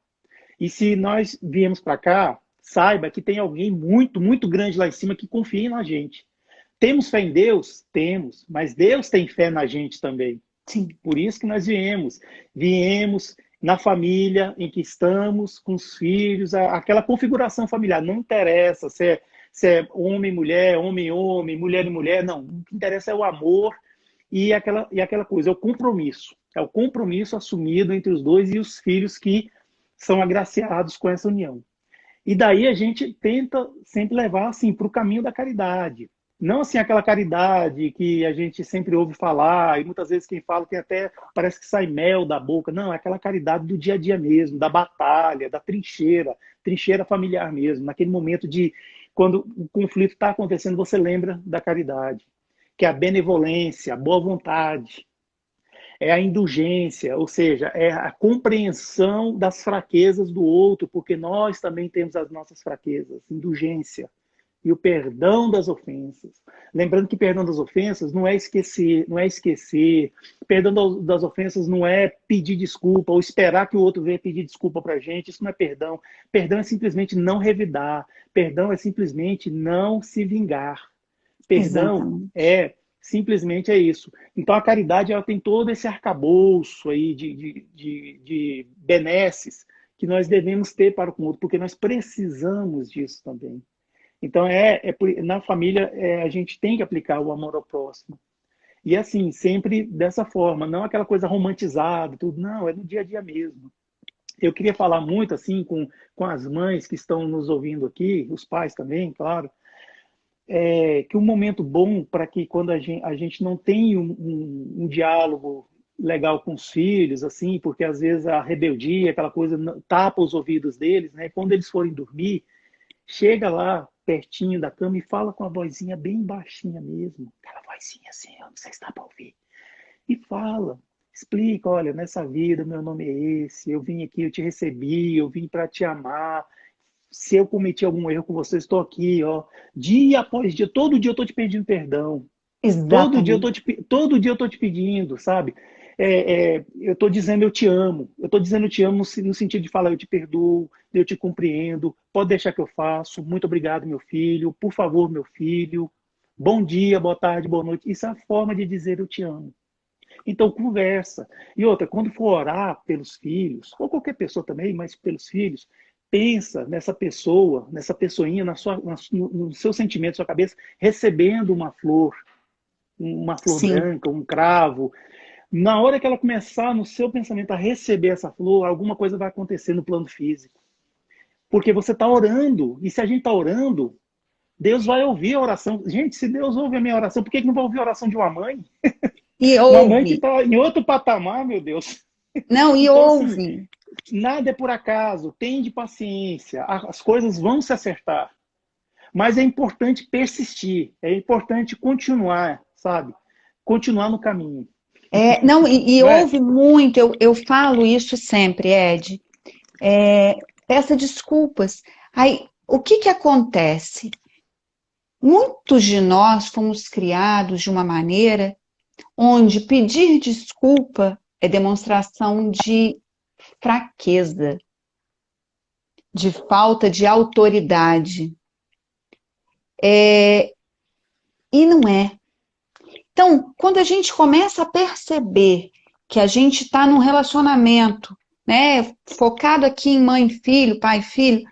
E se nós viemos para cá, saiba que tem alguém muito, muito grande lá em cima que confia na gente. Temos fé em Deus? Temos, mas Deus tem fé na gente também. Sim. Por isso que nós viemos. Viemos na família em que estamos, com os filhos, aquela configuração familiar. Não interessa se é homem, mulher, homem, mulher e mulher. Não, o que interessa é o amor e aquela coisa, é o compromisso. É o compromisso assumido entre os dois e os filhos que são agraciados com essa união. E daí a gente tenta sempre levar assim para o caminho da caridade. Não assim aquela caridade que a gente sempre ouve falar, e muitas vezes quem fala tem até, parece que sai mel da boca. Não, é aquela caridade do dia a dia mesmo, da batalha, da trincheira familiar mesmo. Naquele momento de, quando o conflito está acontecendo, você lembra da caridade, que é a benevolência, a boa vontade, é a indulgência, ou seja, é a compreensão das fraquezas do outro, porque nós também temos as nossas fraquezas, indulgência e o perdão das ofensas. Lembrando que perdão das ofensas não é esquecer, perdão das ofensas não é pedir desculpa ou esperar que o outro venha pedir desculpa para a gente, isso não é perdão. Perdão é simplesmente não revidar, perdão é simplesmente não se vingar. Perdão Exatamente. simplesmente é isso. Então a caridade ela tem todo esse arcabouço aí de benesses que nós devemos ter para com o outro, porque nós precisamos disso também. Então, na família, a gente tem que aplicar o amor ao próximo. E assim, sempre dessa forma, não aquela coisa romantizada, tudo, não, é no dia a dia mesmo. Eu queria falar muito assim com as mães que estão nos ouvindo aqui, os pais também, claro, que um momento bom para que quando a gente não tem um diálogo legal com os filhos, assim, porque às vezes a rebeldia, aquela coisa tapa os ouvidos deles, né? Quando eles forem dormir, chega lá pertinho da cama e fala com a vozinha bem baixinha mesmo, aquela vozinha assim, ó, não sei se dá para ouvir, e fala, explica, olha, nessa vida meu nome é esse, eu vim aqui, eu te recebi, eu vim para te amar, se eu cometi algum erro com você, estou aqui, ó, dia após dia, todo dia eu estou te pedindo perdão, Exatamente. todo dia eu estou te pedindo, sabe? Eu estou dizendo eu te amo, eu estou dizendo eu te amo no sentido de falar eu te perdoo, eu te compreendo, pode deixar que eu faço, muito obrigado meu filho, por favor meu filho, bom dia, boa tarde, boa noite, isso é a forma de dizer eu te amo. Então, conversa. E outra, quando for orar pelos filhos, ou qualquer pessoa também, mas pelos filhos, pensa nessa pessoa, nessa pessoinha, no seu sentimento, na sua cabeça, recebendo uma flor Sim. branca, um cravo. Na hora que ela começar no seu pensamento a receber essa flor, alguma coisa vai acontecer no plano físico. Porque você está orando, e se a gente está orando, Deus vai ouvir a oração. Gente, se Deus ouve a minha oração, por que não vai ouvir a oração de uma mãe? E Uma mãe que ouve. está em outro patamar, meu Deus. Não, e Então, assim, ouve. nada é por acaso, tem de paciência, as coisas vão se acertar. Mas é importante persistir, é importante continuar, sabe? Continuar no caminho, Não, e não é? ouve muito, eu falo isso sempre, Ed. Peça desculpas. Aí, o que que acontece? Muitos de nós fomos criados de uma maneira onde pedir desculpa é demonstração de fraqueza, de falta de autoridade. E não é. Então, quando a gente começa a perceber que a gente está num relacionamento, né, focado aqui em mãe, filho, pai, filho,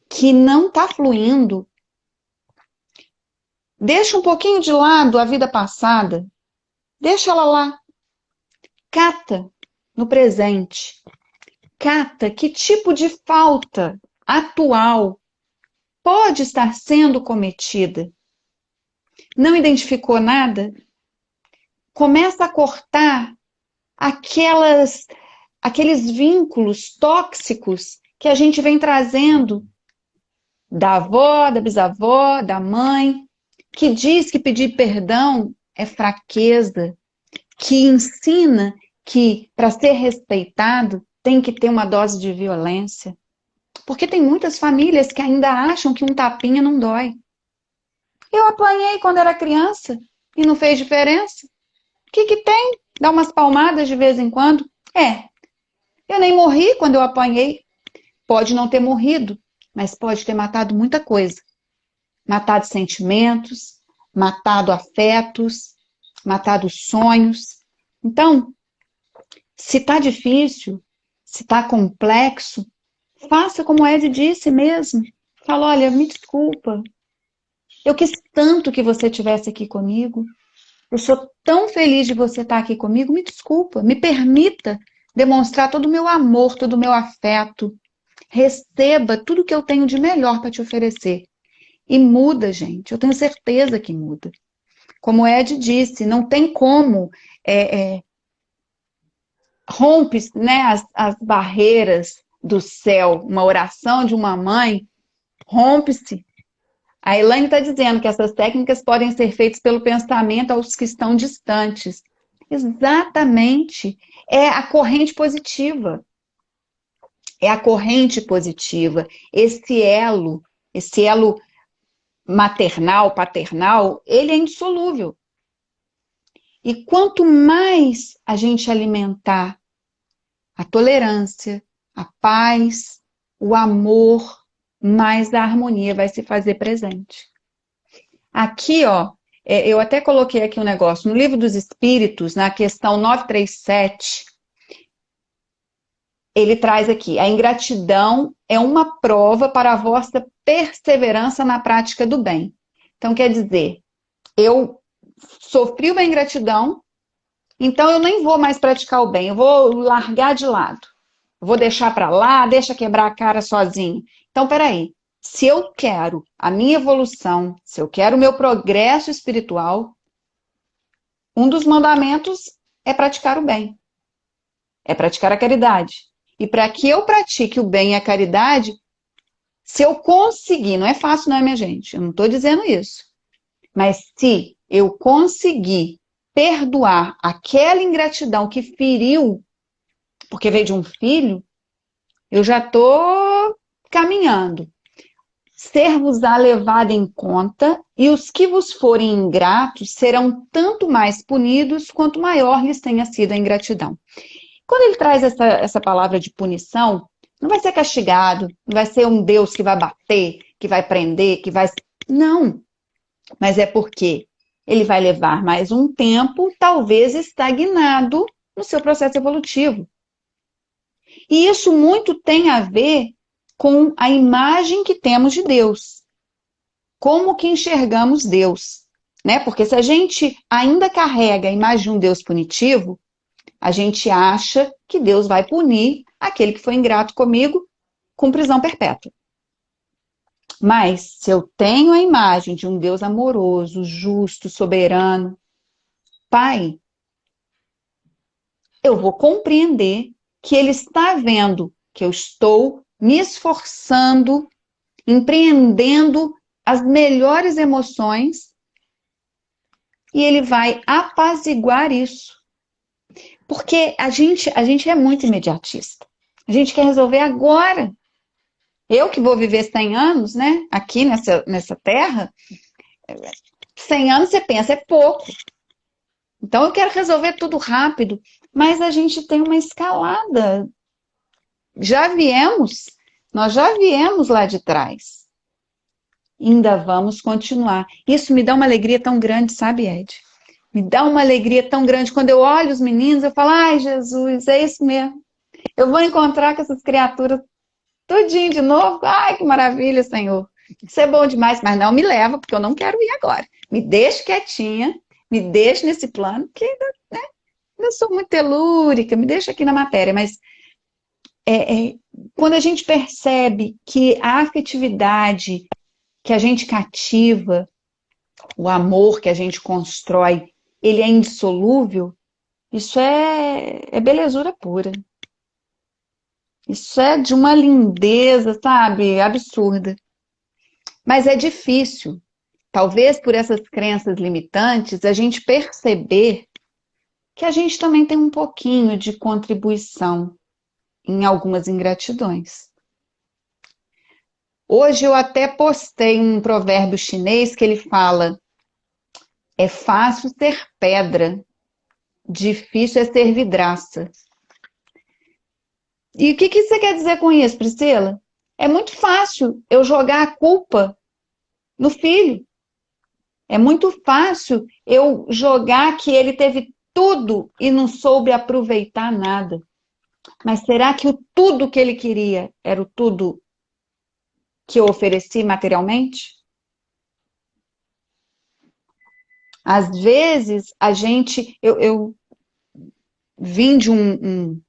que não está fluindo, deixa um pouquinho de lado a vida passada, deixa ela lá, cata no presente, cata que tipo de falta atual pode estar sendo cometida. Não identificou nada? Começa a cortar aqueles vínculos tóxicos que a gente vem trazendo da avó, da bisavó, da mãe, que diz que pedir perdão é fraqueza, que ensina que para ser respeitado tem que ter uma dose de violência. Porque tem muitas famílias que ainda acham que um tapinha não dói. Eu apanhei quando era criança e não fez diferença. O que que tem? Dá umas palmadas de vez em quando? Eu nem morri quando eu apanhei. Pode não ter morrido, mas pode ter matado muita coisa. Matado sentimentos, matado afetos, matado sonhos. Então, se está difícil, se está complexo, faça como o Ed disse mesmo. Fala, olha, me desculpa. Eu quis tanto que você estivesse aqui comigo. Eu sou tão feliz de você estar aqui comigo. Me desculpa, me permita demonstrar todo o meu amor, todo o meu afeto. Receba tudo que eu tenho de melhor para te oferecer. E muda, gente. Eu tenho certeza que muda. Como o Ed disse, não tem como rompe, né, as barreiras do céu. Uma oração de uma mãe rompe-se. A Elaine está dizendo que essas técnicas podem ser feitas pelo pensamento aos que estão distantes. Exatamente. É a corrente positiva. É a corrente positiva. Esse elo maternal, paternal, ele é insolúvel. E quanto mais a gente alimentar a tolerância, a paz, o amor, mais a harmonia vai se fazer presente. Aqui, ó, eu até coloquei aqui um negócio, no Livro dos Espíritos, na questão 937, ele traz aqui, a ingratidão é uma prova para a vossa perseverança na prática do bem. Então, quer dizer, eu sofri uma ingratidão, então eu nem vou mais praticar o bem, eu vou largar de lado. Eu vou deixar para lá, deixa quebrar a cara sozinho. Então, peraí, se eu quero a minha evolução, se eu quero o meu progresso espiritual, um dos mandamentos é praticar o bem, é praticar a caridade. E para que eu pratique o bem e a caridade, se eu conseguir, não é fácil, não é, minha gente? Eu não estou dizendo isso. Mas se eu conseguir perdoar aquela ingratidão que feriu, porque veio de um filho, eu já estou caminhando. Ser-vos-á levado em conta, e os que vos forem ingratos serão tanto mais punidos, quanto maior lhes tenha sido a ingratidão. Quando ele traz essa palavra de punição, não vai ser castigado, não vai ser um Deus que vai bater, que vai prender, que vai... Não, mas é porque ele vai levar mais um tempo, talvez estagnado no seu processo evolutivo. E isso muito tem a ver com a imagem que temos de Deus. Como que enxergamos Deus, né? Porque se a gente ainda carrega a imagem de um Deus punitivo, a gente acha que Deus vai punir aquele que foi ingrato comigo com prisão perpétua. Mas se eu tenho a imagem de um Deus amoroso, justo, soberano, Pai, eu vou compreender que Ele está vendo que eu estou me esforçando, empreendendo as melhores emoções, e Ele vai apaziguar isso. Porque a gente é muito imediatista. A gente quer resolver agora. Eu que vou viver 100 anos, né? Aqui nessa terra, 100 anos você pensa, é pouco. Então eu quero resolver tudo rápido. Mas a gente tem uma escalada. Nós já viemos lá de trás. Ainda vamos continuar. Isso me dá uma alegria tão grande, sabe, Ed? Me dá uma alegria tão grande. Quando eu olho os meninos, eu falo, ai, Jesus, é isso mesmo. Eu vou encontrar com essas criaturas tudinho de novo. Ai, que maravilha, Senhor. Isso é bom demais, mas não me leva, porque eu não quero ir agora. Me deixe quietinha, me deixe nesse plano, porque né, eu sou muito telúrica, me deixa aqui na matéria. Mas quando a gente percebe que a afetividade que a gente cativa, o amor que a gente constrói, ele é indissolúvel, isso é belezura pura. Isso é de uma lindeza, sabe, absurda. Mas é difícil, talvez por essas crenças limitantes, a gente perceber que a gente também tem um pouquinho de contribuição em algumas ingratidões. Hoje eu até postei um provérbio chinês que ele fala: é fácil ser pedra, difícil é ser vidraça. E o que você quer dizer com isso, Priscila? É muito fácil eu jogar a culpa no filho. É muito fácil eu jogar que ele teve tudo e não soube aproveitar nada. Mas será que o tudo que ele queria era o tudo que eu ofereci materialmente? Às vezes, eu vim de um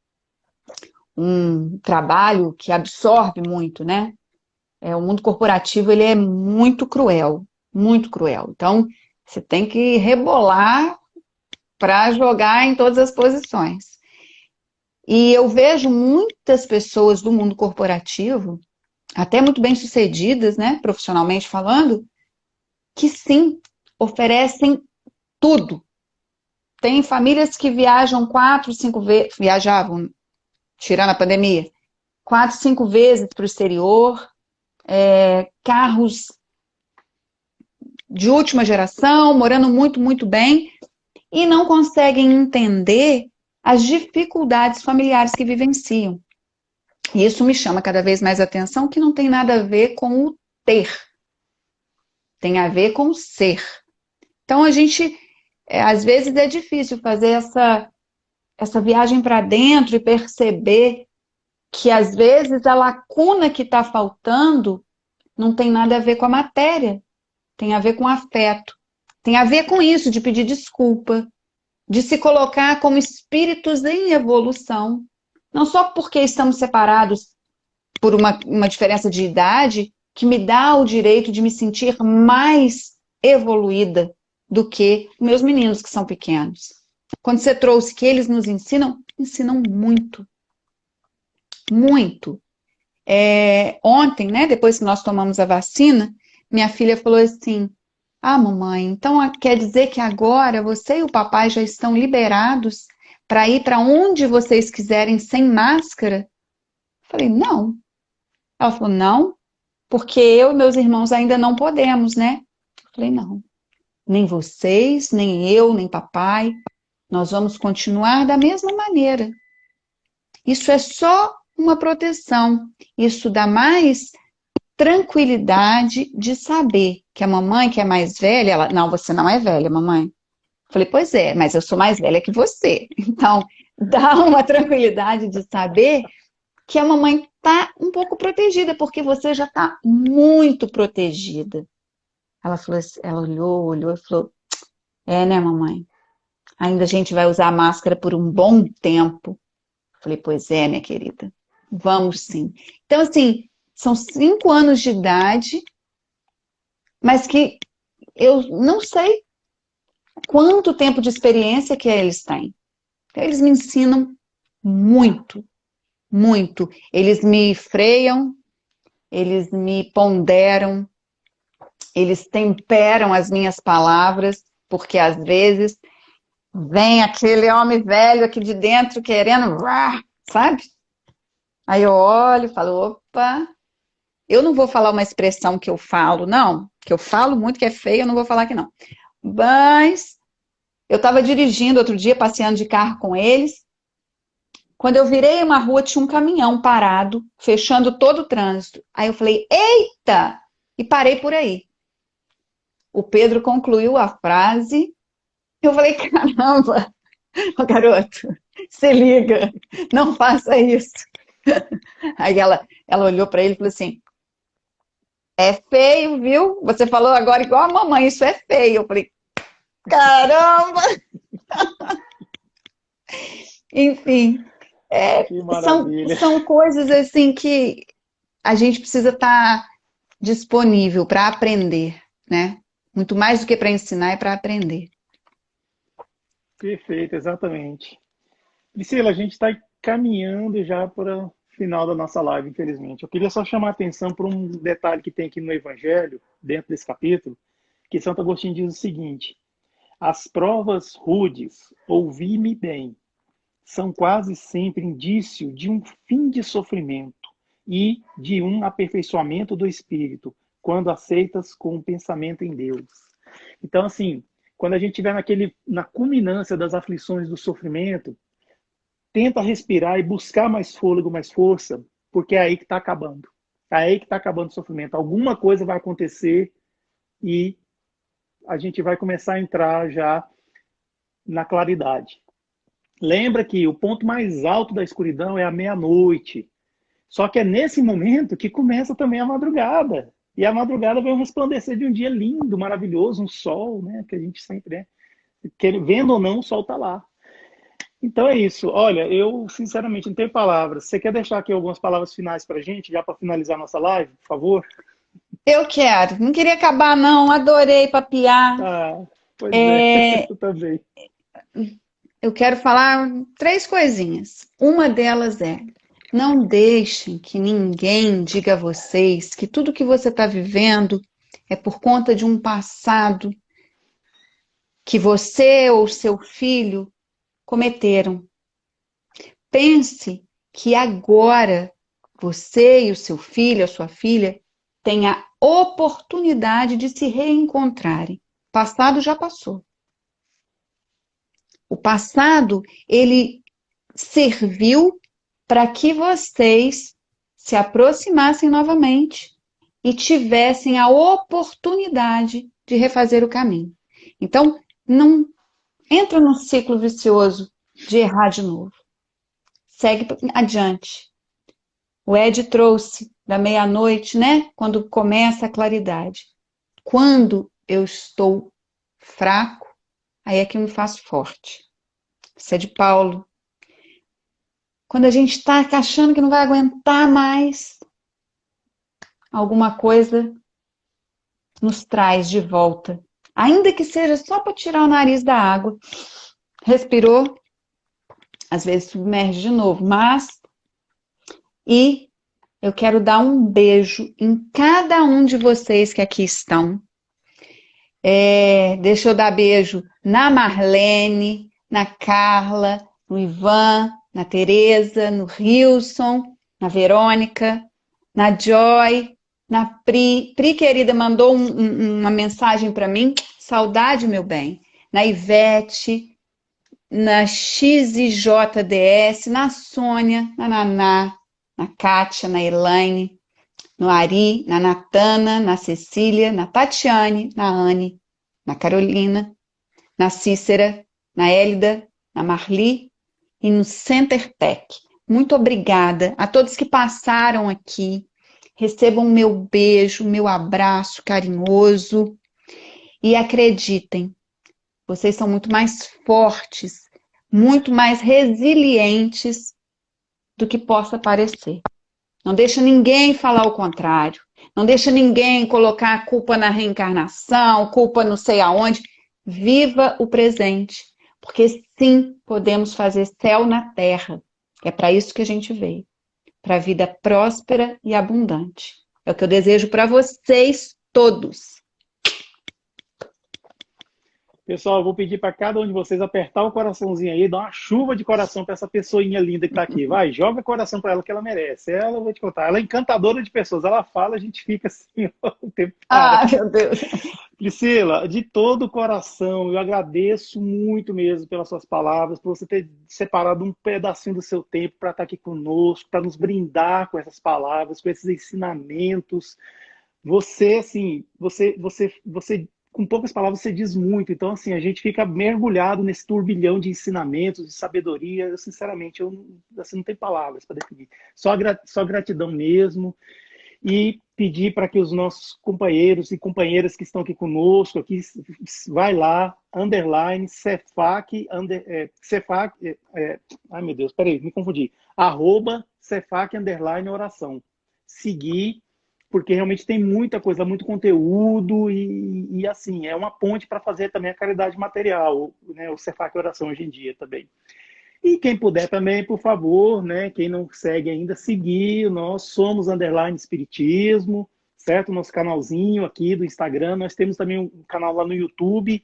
trabalho que absorve muito, né? O mundo corporativo, ele é muito cruel, muito cruel. Então, você tem que rebolar para jogar em todas as posições. E eu vejo muitas pessoas do mundo corporativo, até muito bem-sucedidas, né, profissionalmente falando, que sim, oferecem tudo. Tem famílias que viajam 4, 5 vezes, viajavam, tirando a pandemia, 4, 5 vezes para o exterior, carros de última geração, morando muito, muito bem, e não conseguem entender as dificuldades familiares que vivenciam. E isso me chama cada vez mais atenção, que não tem nada a ver com o ter. Tem a ver com o ser. Então, a gente, às vezes, é difícil fazer essa viagem para dentro e perceber que às vezes a lacuna que está faltando não tem nada a ver com a matéria, tem a ver com afeto, tem a ver com isso, de pedir desculpa, de se colocar como espíritos em evolução, não só porque estamos separados por uma diferença de idade, que me dá o direito de me sentir mais evoluída do que meus meninos que são pequenos. Quando você trouxe que eles nos ensinam, ensinam muito. Muito. Ontem, né, depois que nós tomamos a vacina, minha filha falou assim, mamãe, então quer dizer que agora você e o papai já estão liberados para ir para onde vocês quiserem sem máscara? Eu falei, não. Ela falou, não, porque eu e meus irmãos ainda não podemos, né? Eu falei, não. Nem vocês, nem eu, nem papai. Nós vamos continuar da mesma maneira. Isso é só uma proteção. Isso dá mais tranquilidade de saber que a mamãe, que é mais velha, ela, não, você não é velha, mamãe. Eu falei, pois é, mas eu sou mais velha que você. Então, dá uma tranquilidade de saber que a mamãe está um pouco protegida, porque você já está muito protegida. Ela falou assim, ela olhou e falou, né, mamãe? Ainda a gente vai usar a máscara por um bom tempo. Falei, pois é, minha querida, vamos sim. Então, assim, são 5 anos de idade, mas que eu não sei quanto tempo de experiência que eles têm. Eles me ensinam muito, muito. Eles me freiam, eles me ponderam, eles temperam as minhas palavras, porque às vezes vem aquele homem velho aqui de dentro querendo, sabe? Aí eu olho e falo, opa, eu não vou falar uma expressão que eu falo, não, que eu falo muito que é feio, eu não vou falar que não. Mas eu estava dirigindo outro dia, passeando de carro com eles, quando eu virei uma rua, tinha um caminhão parado, fechando todo o trânsito. Aí eu falei, eita! E parei por aí. O Pedro concluiu a frase. Eu falei, caramba, garoto, se liga, não faça isso. Aí ela olhou para ele e falou assim, é feio, viu? Você falou agora igual a mamãe, isso é feio. Eu falei, caramba! Enfim, são coisas assim que a gente precisa estar disponível para aprender, né? Muito mais do que para ensinar, é para aprender. Perfeito, exatamente. Priscila, a gente está caminhando já para o final da nossa live, infelizmente. Eu queria só chamar a atenção para um detalhe que tem aqui no Evangelho, dentro desse capítulo, que Santo Agostinho diz o seguinte: as provas rudes, ouvi-me bem, são quase sempre indício de um fim de sofrimento e de um aperfeiçoamento do espírito, quando aceitas com o pensamento em Deus. Então, assim, quando a gente estiver na culminância das aflições do sofrimento, tenta respirar e buscar mais fôlego, mais força, porque é aí que está acabando. É aí que está acabando o sofrimento. Alguma coisa vai acontecer e a gente vai começar a entrar já na claridade. Lembra que o ponto mais alto da escuridão é a meia-noite. Só que é nesse momento que começa também a madrugada. E a madrugada vem o resplandecer de um dia lindo, maravilhoso, um sol, né? Que a gente sempre, né? Vendo ou não, o sol está lá. Então é isso. Olha, eu sinceramente não tenho palavras. Você quer deixar aqui algumas palavras finais para a gente, já para finalizar nossa live, por favor? Eu quero. Não queria acabar, não. Adorei papiar. Pois é, eu também. Eu quero falar 3 coisinhas. Uma delas é, não deixem que ninguém diga a vocês que tudo que você está vivendo é por conta de um passado que você ou seu filho cometeram. Pense que agora você e o seu filho, a sua filha, têm a oportunidade de se reencontrarem. O passado já passou. O passado, ele serviu para que vocês se aproximassem novamente e tivessem a oportunidade de refazer o caminho. Então, não entra num ciclo vicioso de errar de novo. Segue adiante. O Ed trouxe da meia-noite, né? Quando começa a claridade. Quando eu estou fraco, aí é que eu me faço forte. Isso é de Paulo. Quando a gente está achando que não vai aguentar mais, alguma coisa nos traz de volta. Ainda que seja só para tirar o nariz da água. Respirou, às vezes submerge de novo, mas... E eu quero dar um beijo em cada um de vocês que aqui estão. Deixa eu dar beijo na Marlene, na Carla, no Ivan, na Tereza, no Rilson, na Verônica, na Joy, na Pri. Pri, querida, mandou uma mensagem para mim. Saudade, meu bem. Na Ivete, na XIJDS, na Sônia, na Naná, na Kátia, na Elaine, no Ari, na Natana, na Cecília, na Tatiane, na Anne, na Carolina, na Cícera, na Hélida, na Marli e no Center Tech. Muito obrigada a todos que passaram aqui. Recebam meu beijo, meu abraço carinhoso e acreditem, vocês são muito mais fortes, muito mais resilientes do que possa parecer. Não deixa ninguém falar o contrário. Não deixa ninguém colocar a culpa na reencarnação, culpa não sei aonde. Viva o presente. Porque sim, podemos fazer céu na terra. É para isso que a gente veio. Para a vida próspera e abundante. É o que eu desejo para vocês todos. Pessoal, eu vou pedir para cada um de vocês apertar o coraçãozinho aí, dar uma chuva de coração para essa pessoinha linda que está aqui. Vai, joga coração para ela que ela merece. Ela, eu vou te contar, ela é encantadora de pessoas. Ela fala, a gente fica assim o tempo todo. Ah, meu Deus. Priscila, de todo o coração, eu agradeço muito mesmo pelas suas palavras, por você ter separado um pedacinho do seu tempo para estar aqui conosco, para nos brindar com essas palavras, com esses ensinamentos. Você, assim, você com poucas palavras, você diz muito. Então, assim, a gente fica mergulhado nesse turbilhão de ensinamentos, de sabedoria. Eu, sinceramente, assim, não tenho palavras para definir. Só gratidão mesmo. E pedir para que os nossos companheiros e companheiras que estão aqui conosco, aqui, vai lá, _ Cefac, ai meu Deus, peraí, me confundi, @Cefac _ oração. Seguir, porque realmente tem muita coisa, muito conteúdo e assim, é uma ponte para fazer também a caridade material, né, o Cefac Oração hoje em dia também. E quem puder também, por favor, né, quem não segue ainda, seguir, nós somos _ Espiritismo, certo? Nosso canalzinho aqui do Instagram, nós temos também um canal lá no YouTube,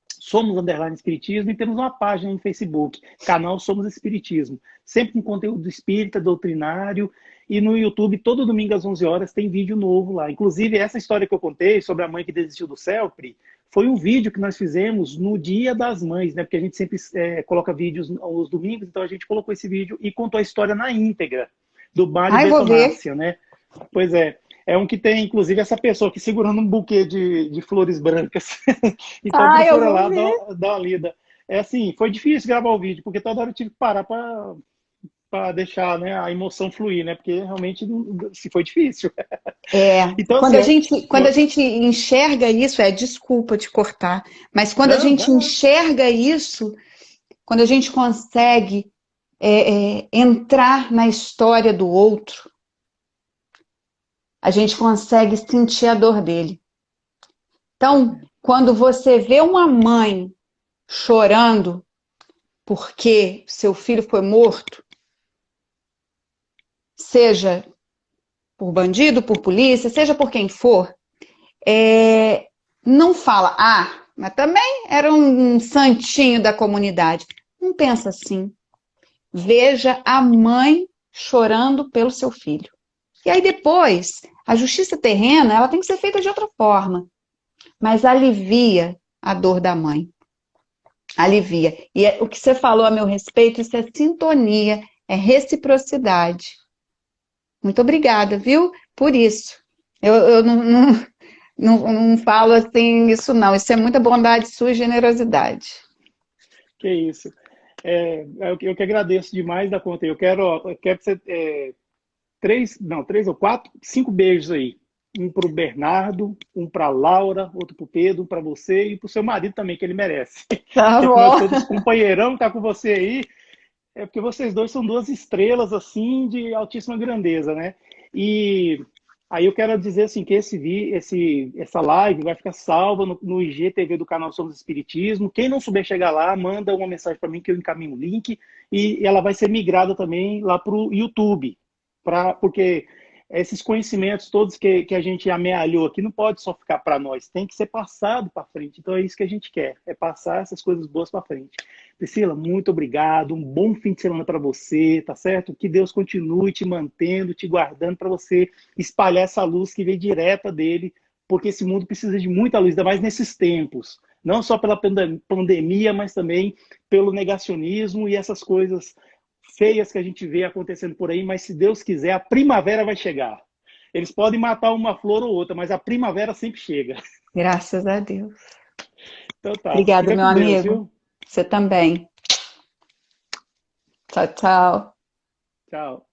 somos _ Espiritismo, e temos uma página no Facebook, canal Somos Espiritismo, sempre com conteúdo espírita, doutrinário, e no YouTube, todo domingo às 11 horas, tem vídeo novo lá. Inclusive, essa história que eu contei sobre a mãe que desistiu do céu, Pri, foi um vídeo que nós fizemos no Dia das Mães, né? Porque a gente sempre coloca vídeos aos domingos, então a gente colocou esse vídeo e contou a história na íntegra do Mário Betomácia, né? Pois é. É um que tem, inclusive, essa pessoa aqui segurando um buquê de flores brancas. Então, procura lá, dá uma lida. É assim, foi difícil gravar o vídeo, porque toda hora eu tive que parar para deixar, né, a emoção fluir, né? Porque realmente se foi difícil. Então, quando a gente enxerga isso, desculpa te cortar, mas quando a gente enxerga isso, quando a gente consegue entrar na história do outro, a gente consegue sentir a dor dele. Então, quando você vê uma mãe chorando porque seu filho foi morto, seja por bandido, por polícia, seja por quem for, não fala, mas também era um santinho da comunidade. Não pensa assim. Veja a mãe chorando pelo seu filho. E aí depois, a justiça terrena, ela tem que ser feita de outra forma, mas alivia a dor da mãe. Alivia. E o que você falou a meu respeito, isso é sintonia, é reciprocidade. Muito obrigada, viu? Por isso. Eu não falo assim isso não. Isso é muita bondade sua e generosidade. Que isso. Eu que agradeço demais da conta. Eu quero que você três ou quatro, 5 beijos aí. Um para o Bernardo, um para a Laura, outro para o Pedro, um para você e para o seu marido também, que ele merece. Tá Porque afinal de bom. contas, companheirão tá com você aí, é porque vocês dois são duas estrelas, assim, de altíssima grandeza, né? E aí eu quero dizer, assim, que essa live vai ficar salva no IGTV do canal Somos Espiritismo. Quem não souber chegar lá, manda uma mensagem para mim que eu encaminho o link e ela vai ser migrada também lá para o YouTube, porque esses conhecimentos todos que a gente amealhou aqui não pode só ficar para nós, tem que ser passado para frente. Então é isso que a gente quer, é passar essas coisas boas para frente. Priscila, muito obrigado, um bom fim de semana para você, tá certo? Que Deus continue te mantendo, te guardando para você espalhar essa luz que vem direta dele, porque esse mundo precisa de muita luz, ainda mais nesses tempos. Não só pela pandemia, mas também pelo negacionismo e essas coisas feias que a gente vê acontecendo por aí, mas se Deus quiser, a primavera vai chegar. Eles podem matar uma flor ou outra, mas a primavera sempre chega. Graças a Deus. Então tá, Obrigada, fica meu com Deus, amigo. viu? Você também. Tchau, tchau. Tchau.